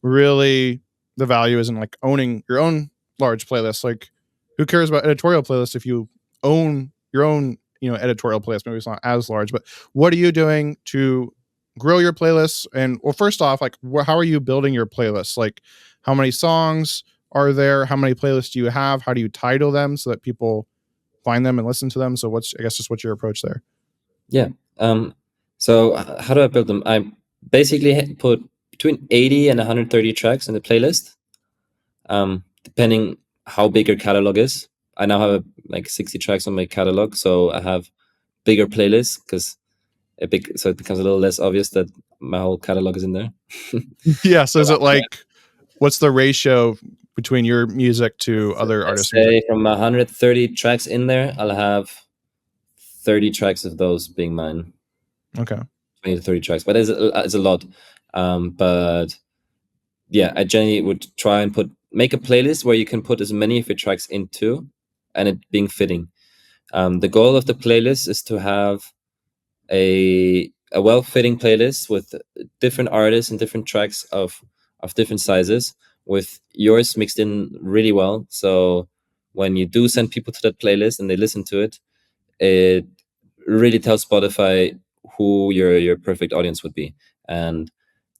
really the value isn't like owning your own large playlist. Like, who cares about editorial playlists if you own your own, editorial playlist? Maybe it's not as large, but what are you doing to grow your playlists? And well, first off, like, how are you building your playlists? Like, how many songs are there? How many playlists do you have? How do you title them so that people find them and listen to them? So what's your approach there? Yeah. So how do I build them? I basically put between 80 and 130 tracks in the playlist, depending how big your catalog is. I now have like 60 tracks on my catalog, so I have bigger playlists because so it becomes a little less obvious that my whole catalog is in there. Yeah. So is it like, what's the ratio between your music to other Let's artists' music? say from 130 tracks in there, I'll have 30 tracks of those being mine. Okay. 20 to 30 tracks, but it's a lot. But yeah, I generally would try and make a playlist where you can put as many of your tracks into, and it being fitting. The goal of the playlist is to have a well-fitting playlist with different artists and different tracks of different sizes, with yours mixed in really well. So when you do send people to that playlist and they listen to it, it really tells Spotify who your perfect audience would be. And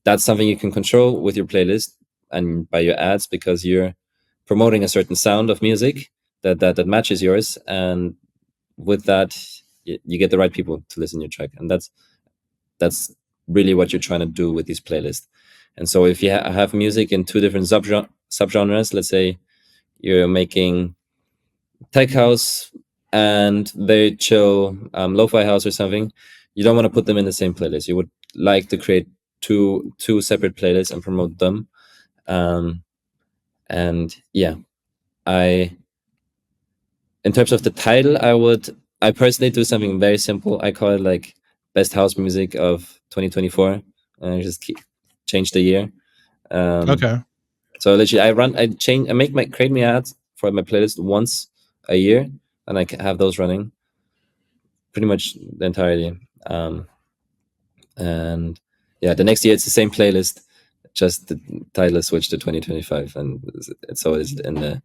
that's something you can control with your playlist and by your ads, because you're promoting a certain sound of music that matches yours, and with that you get the right people to listen to your track. And that's really what you're trying to do with these playlists. And so if you have music in two different subgenres, let's say you're making tech house and very chill lo-fi house or something, you don't want to put them in the same playlist. You would like to create two separate playlists and promote them. And yeah, I in terms of the title, I personally do something very simple. I call it like best house music of 2024, and I just change the year. Okay. So literally, create my ads for my playlist once a year, and I have those running pretty much the entirety. And yeah, the next year it's the same playlist, just the title is switched to 2025, and so it's in the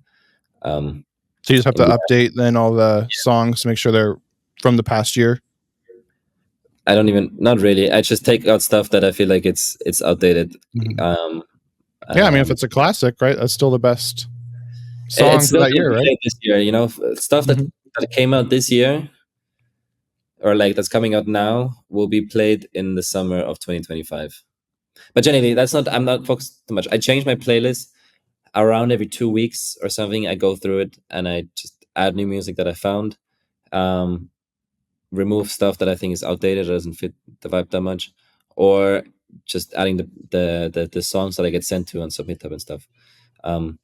So you just have to in the, update then all the songs to make sure they're from the past year. not really. I just take out stuff that I feel like it's outdated. Mhm. Um, Yeah, I mean, if it's a classic, right, that's still the best song it's for still that going to year, be right? played this year. Stuff Mhm. that came out this year, or like that's coming out now, will be played in the summer of 2025. But generally, I'm not focused too much. I change my playlist around every 2 weeks or something. I go through it and I just add new music that I found, um, remove stuff that I think is outdated or doesn't fit the vibe that much, or just adding the songs that I get sent to on SubmitHub and stuff. Um,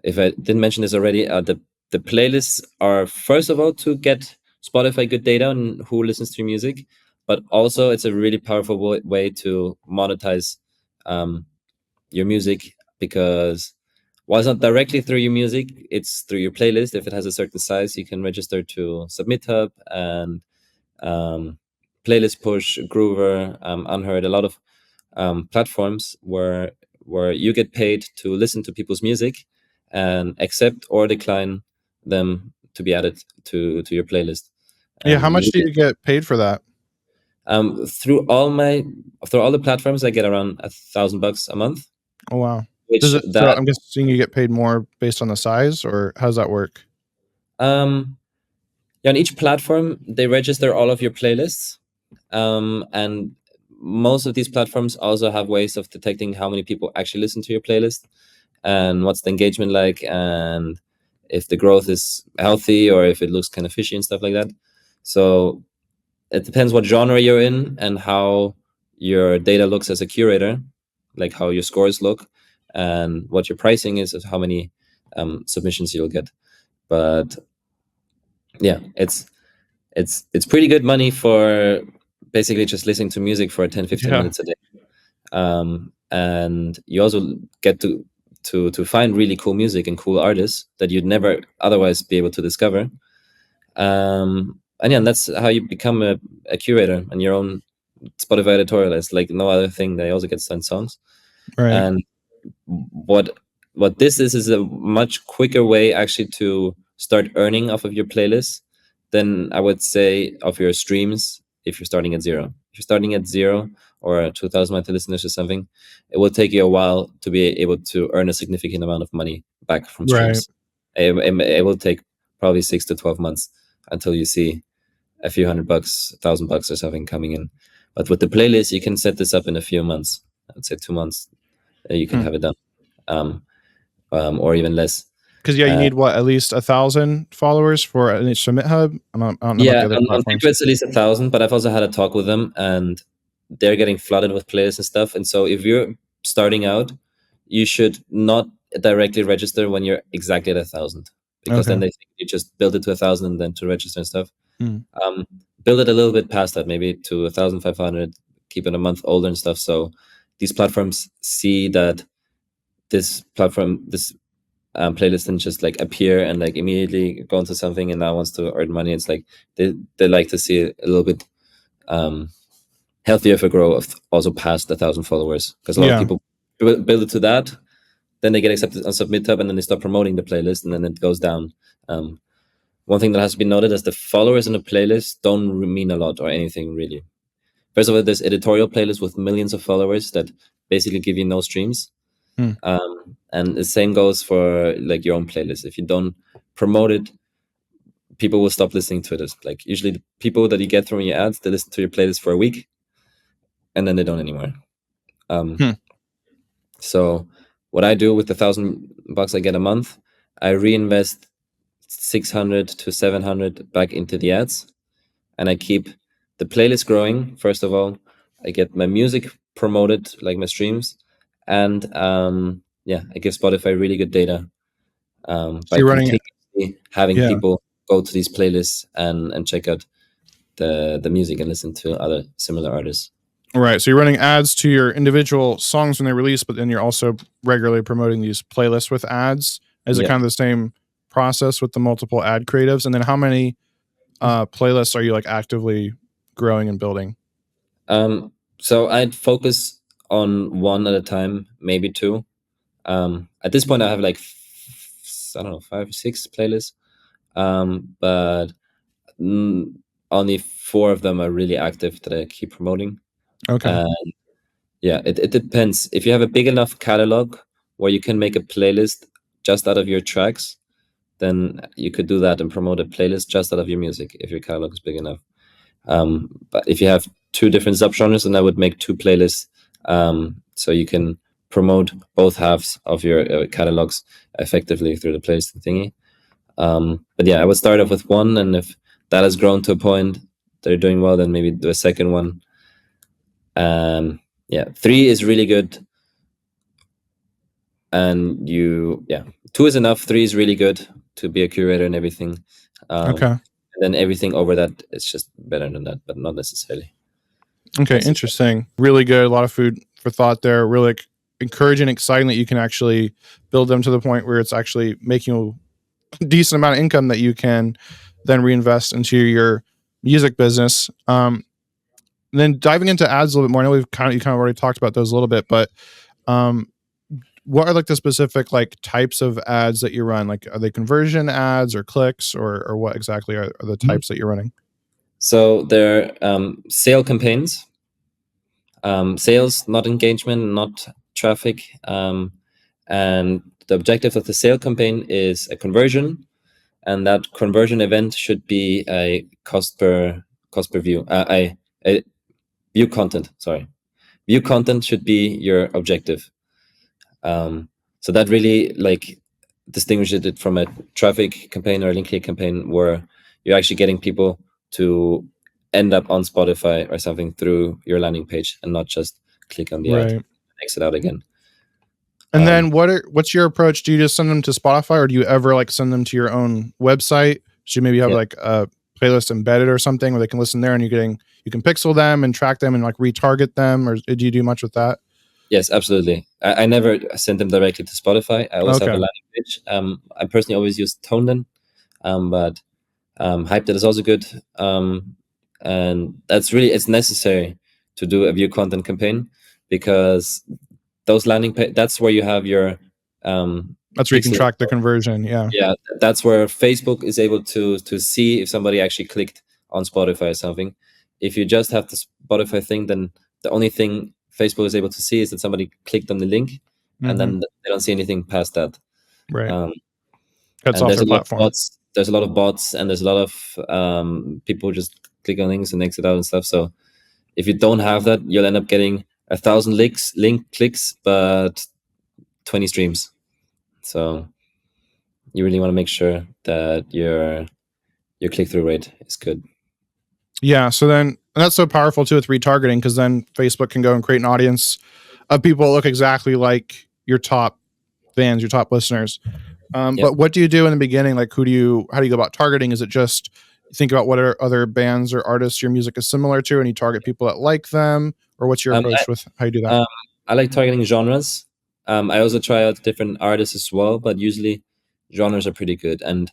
if I didn't mention this already, the playlists are first of all to get Spotify good data on who listens to your music, but also it's a really powerful way to monetize your music, because while it's not directly through your music, it's through your playlist. If it has a certain size, you can register to SubmitHub and um, Playlist Push, Groover, Unheard, a lot of platforms where you get paid to listen to people's music and accept or decline them to be added to your playlist. Yeah, how And much do you get paid for that? through all the platforms, I get around $1,000 a month, Oh, wow. Does which it so I'm guessing you get paid more based on the size, or how does that work? um, yeah, on each platform they register all of your playlists, and most of these platforms also have ways of detecting how many people actually listen to your playlist and what's the engagement like, and if the growth is healthy or if it looks kind of fishy and stuff like that. So it depends what genre you're in and how your data looks as a curator, like how your scores look and what your pricing is how many submissions you'll get. But yeah, it's pretty good money for basically just listening to music for 10-15 Yeah. minutes a day. And you also get to find really cool music and cool artists that you'd never otherwise be able to discover. And yeah, and that's how you become a curator and your own Spotify editorial. It's like no other thing. They also get sent songs. Right. And what this is a much quicker way actually to start earning off of your playlist than I would say of your streams. If you're starting at zero, or 2,000 monthly listeners or something, it will take you a while to be able to earn a significant amount of money back from Right. streams. It will take probably 6 to 12 months until you see a few $100, $1,000 or something coming in. But with the playlist, you can set this up in a few months. I'd say 2 months. You can have it done, or even less. Because you need what, at least 1,000 followers for an Submit Hub? I don't know about the other on platforms. paper it's at least 1,000, but I've also had a talk with them, and they're getting flooded with playlists and stuff. And so if you're starting out, you should not directly register when you're exactly at 1,000, because then they think you just build it to 1,000 and then to register and stuff. Build it a little bit past that, maybe to 1,500. Keep it a month older and stuff. So these platforms see that this playlist and just like appear and like immediately go into something and now wants to earn money. It's like they like to see a little bit healthier for growth, also past 1,000 followers, because a lot of people build it to that, then they get accepted on Submit Hub, and then they start promoting the playlist, and then it goes down. One thing that has to be noted is the followers in a playlist don't mean a lot or anything really. First of all, there's editorial playlists with millions of followers that basically give you no streams. And the same goes for like your own playlist. If you don't promote it, people will stop listening to it. It's like usually the people that you get from your ads, they listen to your playlist for a week and then they don't anymore. So what I do with the $1,000 I get a month, I reinvest 600 to 700 back into the ads, and I keep the playlist growing. First of all, I get my music promoted, like my streams, and I give Spotify really good data by continuously having people go to these playlists and check out the music and listen to other similar artists. Right. So you're running ads to your individual songs when they release, but then you're also regularly promoting these playlists with ads. Is it kind of the same process with the multiple ad creatives? And then how many playlists are you like actively growing and building? So I'd focus on one at a time, maybe two. At this point, I have like, I don't know, 5 or 6 playlists. But only 4 of them are really active that I keep promoting. Okay. It depends. If you have a big enough catalog where you can make a playlist just out of your tracks, then you could do that and promote a playlist just out of your music if your catalog is big enough. But if you have 2 different subgenres, then I would make 2 playlists, so you can promote both halves of your catalogs effectively through the playlist thingy. But I would start off with 1, and if that has grown to a point they're doing well, then maybe do a second one. 3 is really good, and 2 is enough. 3 is really good to be a curator and everything. Okay. And then everything over that is just better than that, but not necessarily. Okay, interesting. Really good. A lot of food for thought there. Really encouraging, exciting that you can actually build them to the point where it's actually making a decent amount of income that you can then reinvest into your music business. Then diving into ads a little bit more. I know you kind of already talked about those a little bit, but what are like the specific like types of ads that you run? Like, are they conversion ads or clicks, or what exactly are the types that you're running? So they're sale campaigns, sales, not engagement, not traffic. And the objective of the sale campaign is a conversion, and that conversion event should be a cost per view. A view content. Sorry, view content should be your objective. So that really like distinguishes it from a traffic campaign or a link click campaign, where you're actually getting people to end up on Spotify or something through your landing page and not just click on the ad and exit out again. And then what's your approach? Do you just send them to Spotify, or do you ever like send them to your own website? Should you maybe have like a playlist embedded or something where they can listen there, and you can pixel them and track them and like retarget them, or do you do much with that? Yes, absolutely. I never send them directly to Spotify. I always have a landing page. I personally always use ToneDen, but Hyped is also good. And it's necessary to do a view content campaign, because those landing page, that's where you have your that's where you can track the conversion. Yeah, that's where Facebook is able to see if somebody actually clicked on Spotify or something. If you just have the Spotify thing, then the only thing Facebook is able to see is that somebody clicked on the link, and then they don't see anything past that. Right. That's off their platform. There's a lot of bots, and there's a lot of people just click on links and exit out and stuff. So if you don't have that, you'll end up getting 1,000 link clicks, but 20 streams. So you really want to make sure that your click-through rate is good. Yeah. So then, and that's so powerful too with retargeting, because then Facebook can go and create an audience of people that look exactly like your top fans, your top listeners. Yep. But what do you do in the beginning? Like, how do you go about targeting? Is it just think about what are other bands or artists your music is similar to, and you target people that like them, or what's your approach with how you do that? I like targeting genres. I also try out different artists as well, but usually genres are pretty good. And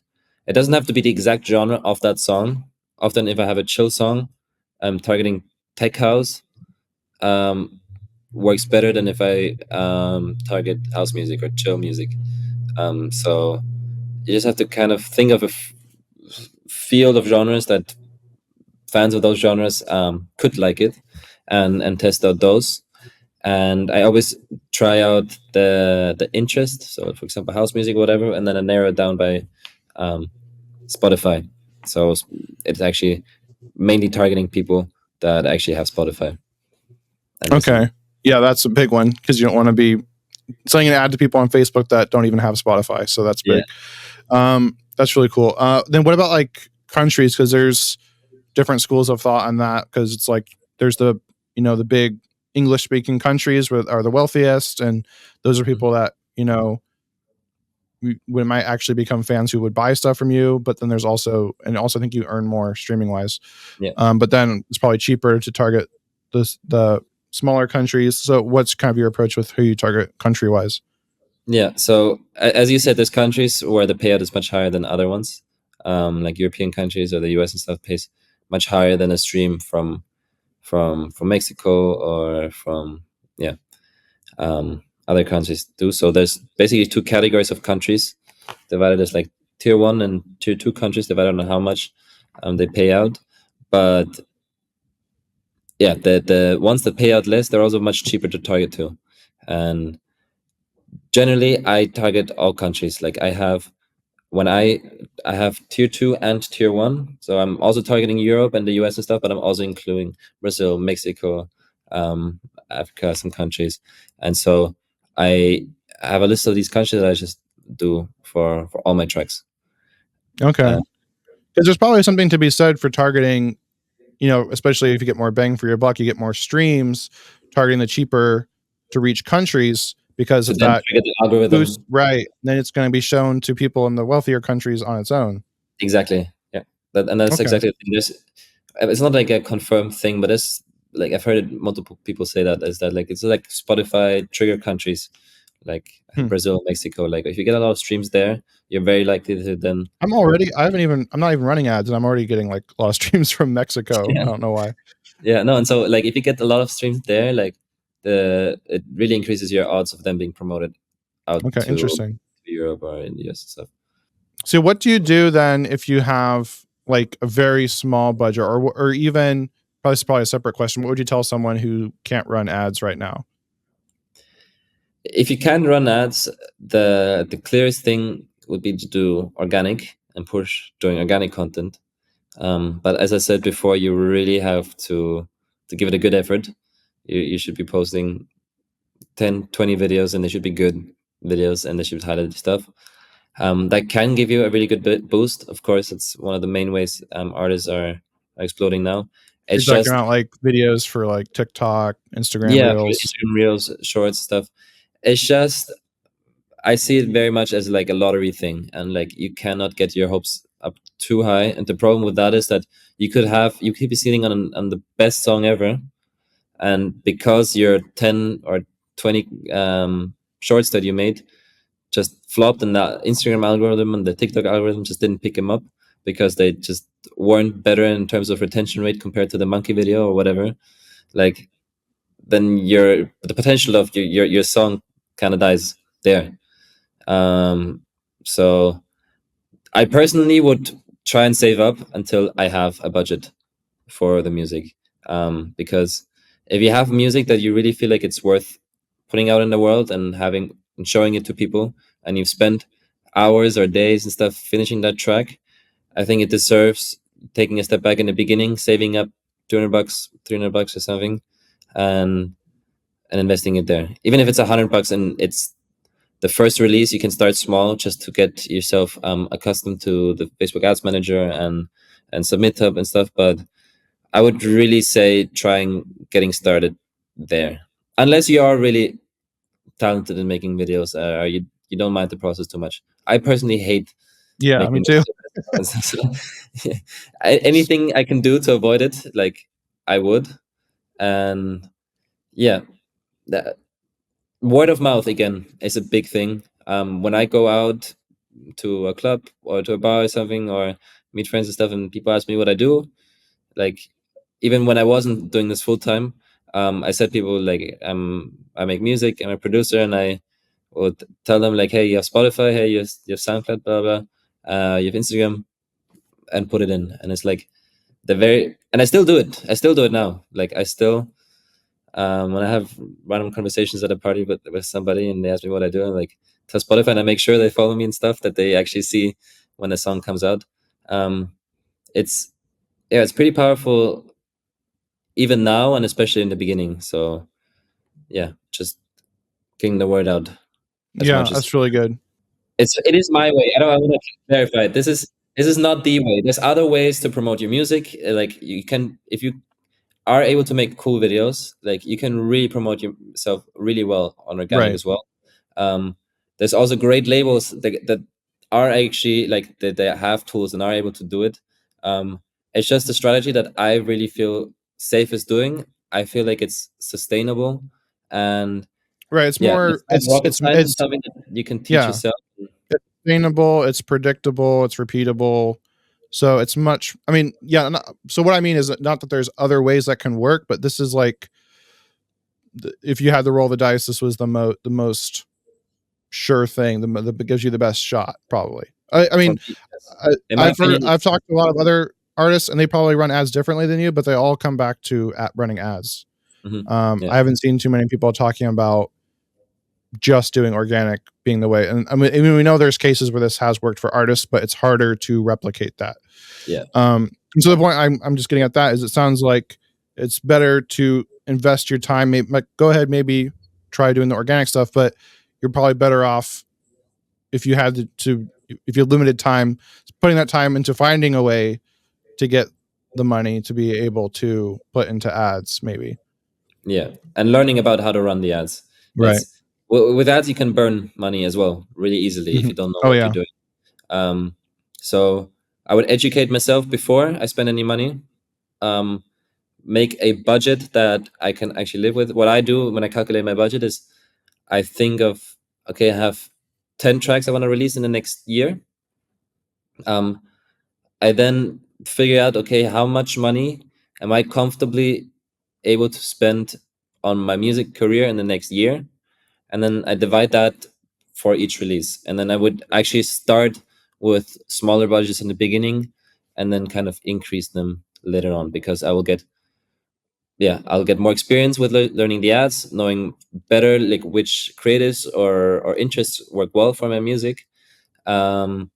it doesn't have to be the exact genre of that song. Often, if I have a chill song, I'm targeting tech house. Works better than if I target house music or chill music. So you just have to kind of think of a field of genres that fans of those genres could like it, and test out those. And I always try out the interest. So, for example, house music, whatever, and then I narrow it down by Spotify. So it's actually mainly targeting people that actually have Spotify and listen. Okay. Yeah, that's a big one, because you don't want to be sending an ad to people on Facebook that don't even have Spotify. So that's Yeah. big. That's really cool. Then what about like countries? Because there's different schools of thought on that. Because it's like there's the the big English speaking countries are the wealthiest, and those are people that we might actually become fans who would buy stuff from you. But then there's also, and also think you earn more streaming wise. Yeah. But then it's probably cheaper to target the smaller countries. So what's kind of your approach with who you target country wise? Yeah. So as you said, there's countries where the payout is much higher than other ones. Like European countries or the US and stuff pays much higher than a stream from Mexico or from other countries do. So there's basically two categories of countries divided as like tier 1 and tier 2 countries divided on how much they pay out. But yeah, the ones that pay out less, they're also much cheaper to target to. And generally I target all countries. Like I have tier 2 and tier 1, so I'm also targeting Europe and the US and stuff, but I'm also including Brazil, Mexico, Africa, some countries. And so I have a list of these countries that I just do for all my tracks. Okay. Because there's probably something to be said for targeting, especially if you get more bang for your buck, you get more streams, targeting the cheaper to reach countries because To of then that trigger the algorithm. boost, right? Then it's going to be shown to people in the wealthier countries on its own. Exactly. Yeah. And that's Okay. exactly the thing. It's not like a confirmed thing, but it's like I've heard multiple people say that is that like it's like Spotify trigger countries, like Hmm. Brazil, Mexico. Like if you get a lot of streams there, you're very likely to then I'm not even running ads, and I'm already getting like a lot of streams from Mexico. yeah. I don't know why. Yeah, no, and so like if you get a lot of streams there, like it really increases your odds of them being promoted out Okay, to interesting. Europe or in the US and stuff. So what do you do then if you have like a very small budget, or even probably a separate question? What would you tell someone who can't run ads right now? If you can run ads, the clearest thing would be to do organic and push doing organic content. But as I said before, you really have to give it a good effort. You should be posting 10, 20 videos, and they should be good videos, and they should highlight stuff. That can give you a really good boost. Of course, it's one of the main ways artists are exploding now. You're It's talking just about like videos for like TikTok, Instagram yeah, for Reels. Instagram Reels, Shorts stuff. It's just I see it very much as like a lottery thing, and like you cannot get your hopes up too high. And the problem with that is that you could be sitting on the best song ever, and because your 10 or 20 shorts that you made just flopped, and the Instagram algorithm and the TikTok algorithm just didn't pick them up because they just weren't better in terms of retention rate compared to the monkey video or whatever. Like then the potential of your song kind of dies there. Um, so I personally would try and save up until I have a budget for the music, because if you have music that you really feel like it's worth putting out in the world and having and showing it to people, and you've spent hours or days and stuff finishing that track, I think it deserves taking a step back in the beginning, saving up $200, $300 or something, and investing it there. Even if it's $100 and it's the first release, you can start small just to get yourself accustomed to the Facebook Ads Manager and Submit Hub and stuff. But I would really say trying getting started there, unless you are really talented in making videos, or you don't mind the process too much. I personally hate Yeah, me making too. videos. So, anything I can do to avoid it, like I would. And yeah, the word of mouth again is a big thing. When I go out to a club or to a bar or something, or meet friends and stuff, and people ask me what I do, like even when I wasn't doing this full time, I said people like I make music, I'm a producer, and I would tell them like, hey, you have Spotify, hey, you have SoundCloud, blah blah, you have Instagram, and put it in, and it's like the very, and I still do it. I still do it now. Like I still, when I have random conversations at a party with somebody and they ask me what I do, I'm like, tell Spotify, and I make sure they follow me and stuff, that they actually see when a song comes out. It's yeah, it's pretty powerful even now, and especially in the beginning. So yeah, just getting the word out as Yeah, much as that's really good. it is my way. I want to clarify it. This is not the way. There's other ways to promote your music. Like you can, if you are able to make cool videos, like you can really promote yourself really well on organic Right. as well. Um, there's also great labels that are actually like they have tools and are able to do it. It's just a strategy that I really feel safe is doing. I feel like it's sustainable, and Right. It's yeah, it's more not rocket science. It's it's something that you can teach yeah, yourself. it's sustainable, it's predictable, it's repeatable. So it's much, I mean, yeah, so what I mean is that not that there's other ways that can work, but this is like if you had to roll the dice, this was the most sure thing, that gives you the best shot probably. I For mean, me, yes. In my I've heard, opinion, I've talked to a lot of other artists and they probably run ads differently than you, but they all come back to at running ads. yeah, I haven't seen too many people talking about just doing organic being the way. And I mean, we know there's cases where this has worked for artists, but it's harder to replicate that. yeah, And so the point I'm just getting at that is it sounds like it's better to invest your time. Maybe, like, go ahead, maybe try doing the organic stuff, but you're probably better off if you had if you had limited time, putting that time into finding a way to get the money to be able to put into ads, maybe. yeah, and learning about how to run the ads. Right. That's with ads you can burn money as well really easily if Mhm. you don't know Oh what you're yeah. doing. So I would educate myself before I spend any money. Um, make a budget that I can actually live with. What I do when I calculate my budget is I think of, okay, I have 10 tracks I want to release in the next year. Um, I then figure out, okay, how much money am I comfortably able to spend on my music career in the next year? And then I divide that for each release. And then I would actually start with smaller budgets in the beginning and then kind of increase them later on, because I'll get more experience with learning the ads, knowing better like which creatives or interests work well for my music. Um,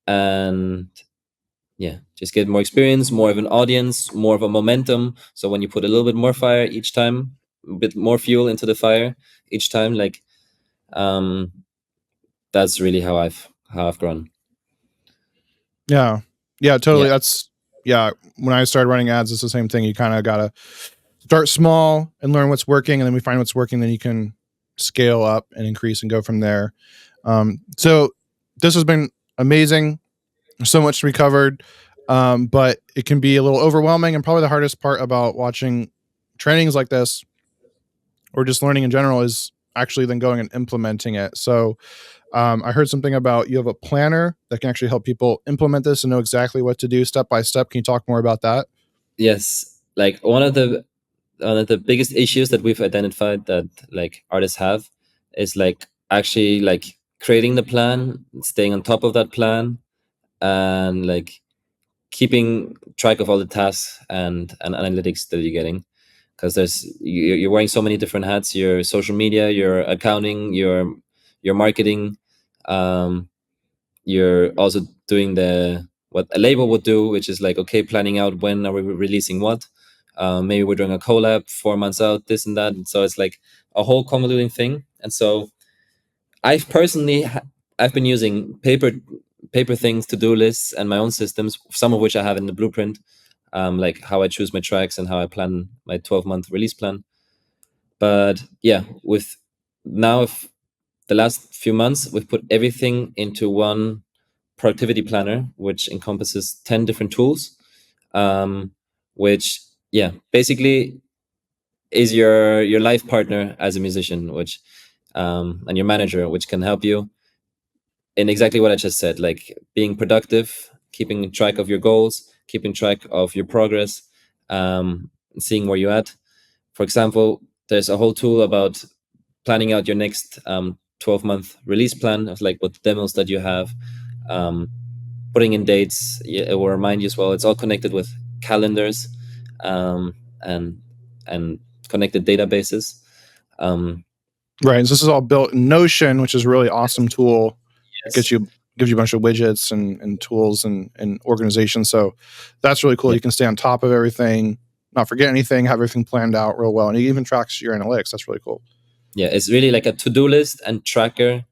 and yeah, just get more experience, more of an audience, more of a momentum. So when you put a little bit more fire each time, a bit more fuel into the fire each time, like um, that's really how I've grown. Yeah. Yeah, Yeah, totally. That's yeah. When I started running ads, it's the same thing. You kind of gotta start small and learn what's working, and then we find what's working, then you can scale up and increase and go from there. So this has been amazing. So much to be covered, but it can be a little overwhelming. And probably the hardest part about watching trainings like this or just learning in general is actually then going and implementing it. So I heard something about you have a planner that can actually help people implement this and know exactly what to do step by step. Can you talk more about that? yes. Like one of the biggest issues that we've identified that like artists have is like actually like creating the plan, staying on top of that plan, and like keeping track of all the tasks and analytics that you're getting, because you're wearing so many different hats: your social media, your accounting, your marketing. You're also doing the what a label would do, which is like, okay, planning out when are we releasing what. Maybe we're doing a collab 4 months out, this and that. And so it's like a whole convoluting thing. And so I've personally I've been using paper things, to-do lists, and my own systems, some of which I have in the blueprint, like how I choose my tracks and how I plan my 12-month release plan. But yeah, with now, if the last few months, we've put everything into one productivity planner, which encompasses 10 different tools, which, yeah, basically is your life partner as a musician, which and your manager, which can help you in exactly what I just said, like being productive, keeping track of your goals, keeping track of your progress, seeing where you're at. For example, there's a whole tool about planning out your next 12-month release plan of like what demos that you have, putting in dates. It will remind you as well. It's all connected with calendars, and and connected databases. Um, Right. So this is all built in Notion, which is a really awesome tool. It yes, gives you a bunch of widgets and tools and organization. So that's really cool. yeah, You can stay on top of everything, not forget anything, have everything planned out real well. And it even tracks your analytics. That's really cool. yeah. It's really like a to-do list and tracker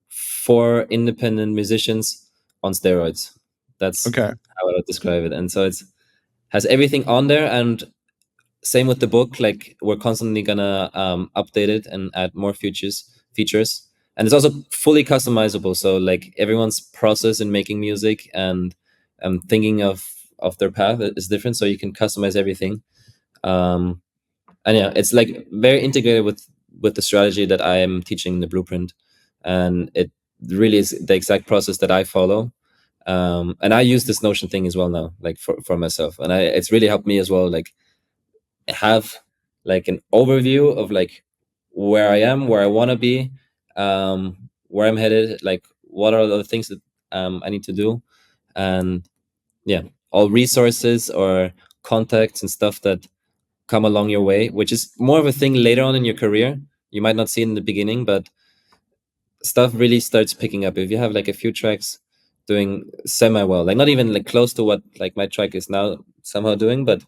for independent musicians on steroids. That's Okay. how I would describe it. And so it's has everything on there. And same with the book. Like we're constantly gonna update it and add more features. And it's also fully customizable. So like everyone's process in making music and thinking of their path is different. So you can customize everything. Um, and yeah, it's like very integrated with the strategy that I am teaching in the blueprint, and it really is the exact process that I follow. And I use this Notion thing as well now, like for myself, and it's really helped me as well, like have like an overview of like where I am, where I want to be, where I'm headed, like what are the things that I need to do, and yeah, all resources or contacts and stuff that come along your way, which is more of a thing later on in your career. You might not see it in the beginning, but stuff really starts picking up if you have like a few tracks doing semi well, like not even like close to what like my track is now somehow doing, but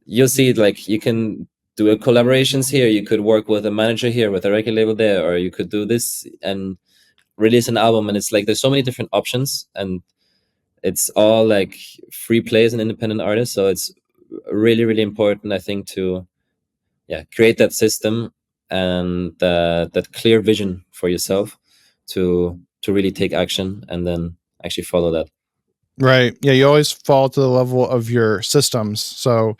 you'll see it, like you can do a collaborations here, you could work with a manager here, with a record label there, or you could do this and release an album. And it's like there's so many different options, and it's all like free play as an independent artist. So it's really, really important, I think, to create that system and that clear vision for yourself to really take action and then actually follow that. Right. Yeah. You always fall to the level of your systems. So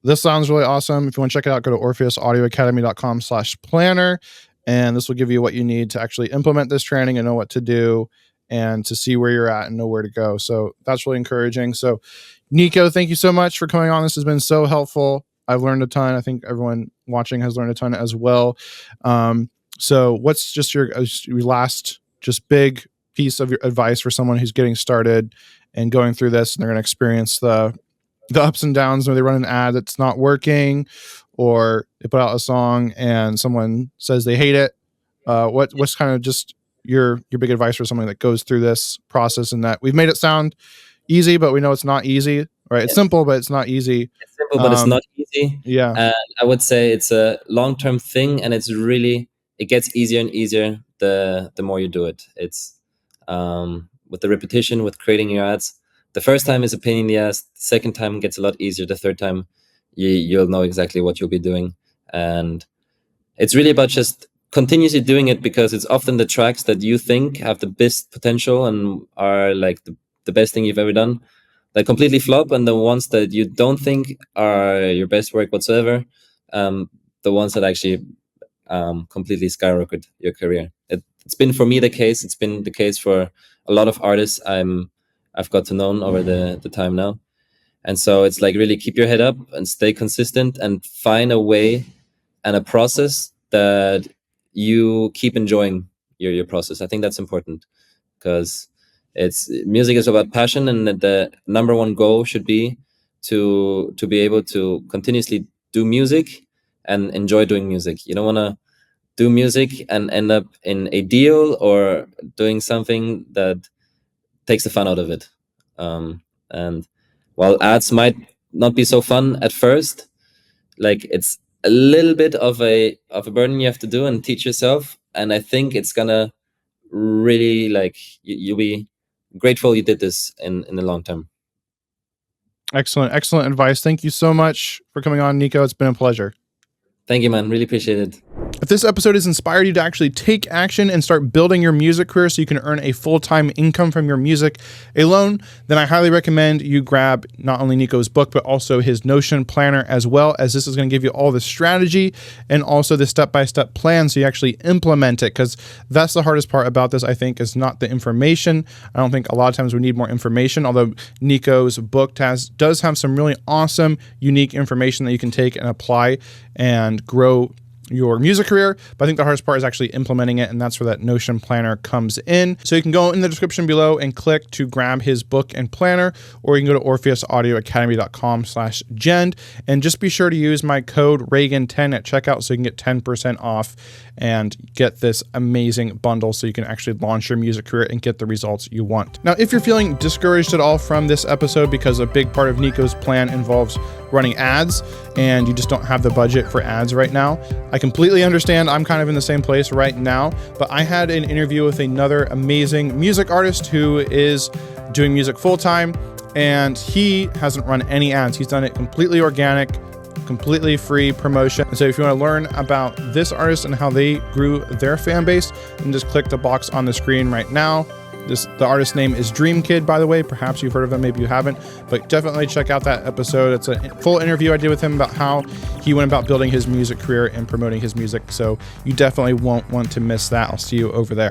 this sounds really awesome. If you want to check it out, go to orpheusaudioacademy.com/planner. And this will give you what you need to actually implement this training and know what to do and to see where you're at and know where to go. So that's really encouraging. So, Nico, thank you so much for coming on. This has been so helpful. I've learned a ton. I think everyone watching has learned a ton as well. So, what's just your last, just big piece of your advice for someone who's getting started and going through this and they're going to experience the ups and downs when they run an ad that's not working, or they put out a song and someone says they hate it? What's kind of just your big advice for someone that goes through this process, and that we've made it sound easy, but we know it's not easy, right? It's Yeah, simple, but it's not easy. it's simple, but it's not easy. Yeah. And I would say it's a long-term thing, and it's really, it gets easier and easier the more you do it. It's with the repetition, with creating your ads. The first time is a pain in the ass. The second time gets a lot easier. The third time, you'll know exactly what you'll be doing. And it's really about just continuously doing it, because it's often the tracks that you think have the best potential and are like the best thing you've ever done that completely flop, and the ones that you don't think are your best work whatsoever, the ones that actually completely skyrocket your career. It's been for me the case. It's been the case for a lot of artists I've got to know over the time now. And so it's like really keep your head up and stay consistent and find a way and a process that you keep enjoying your process. I think that's important, because it's music is about passion, and the number one goal should be to be able to continuously do music and enjoy doing music. You don't want to do music and end up in a deal or doing something that takes the fun out of it. And while ads might not be so fun at first. Like it's a little bit of a burden you have to do and teach yourself. And I think it's gonna really like you'll be grateful you did this in the long term. Excellent advice. Thank you so much for coming on, Nico. It's been a pleasure. Thank you, man. Really appreciate it. If this episode has inspired you to actually take action and start building your music career so you can earn a full-time income from your music alone, then I highly recommend you grab not only Nico's book, but also his Notion planner as well, as this is going to give you all the strategy and also the step-by-step plan so you actually implement it, because that's the hardest part about this, I think, is not the information. I don't think a lot of times we need more information, although Nico's book does have some really awesome, unique information that you can take and apply and grow your music career, but I think the hardest part is actually implementing it, and that's where that Notion planner comes in. So you can go in the description below and click to grab his book and planner, or you can go to orpheusaudioacademy.com/Jend, and just be sure to use my code Reagan10 at checkout so you can get 10% off and get this amazing bundle so you can actually launch your music career and get the results you want. Now, if you're feeling discouraged at all from this episode because a big part of Nico's plan involves running ads and you just don't have the budget for ads right now, I completely understand. I'm kind of in the same place right now, but I had an interview with another amazing music artist who is doing music full-time, and he hasn't run any ads. He's done it completely organic, completely free promotion. So if you want to learn about this artist and how they grew their fan base, then just click the box on the screen right now. The artist's name is Dream Kid, by the way. Perhaps you've heard of him, maybe you haven't, but definitely check out that episode. It's a full interview I did with him about how he went about building his music career and promoting his music. So you definitely won't want to miss that. I'll see you over there.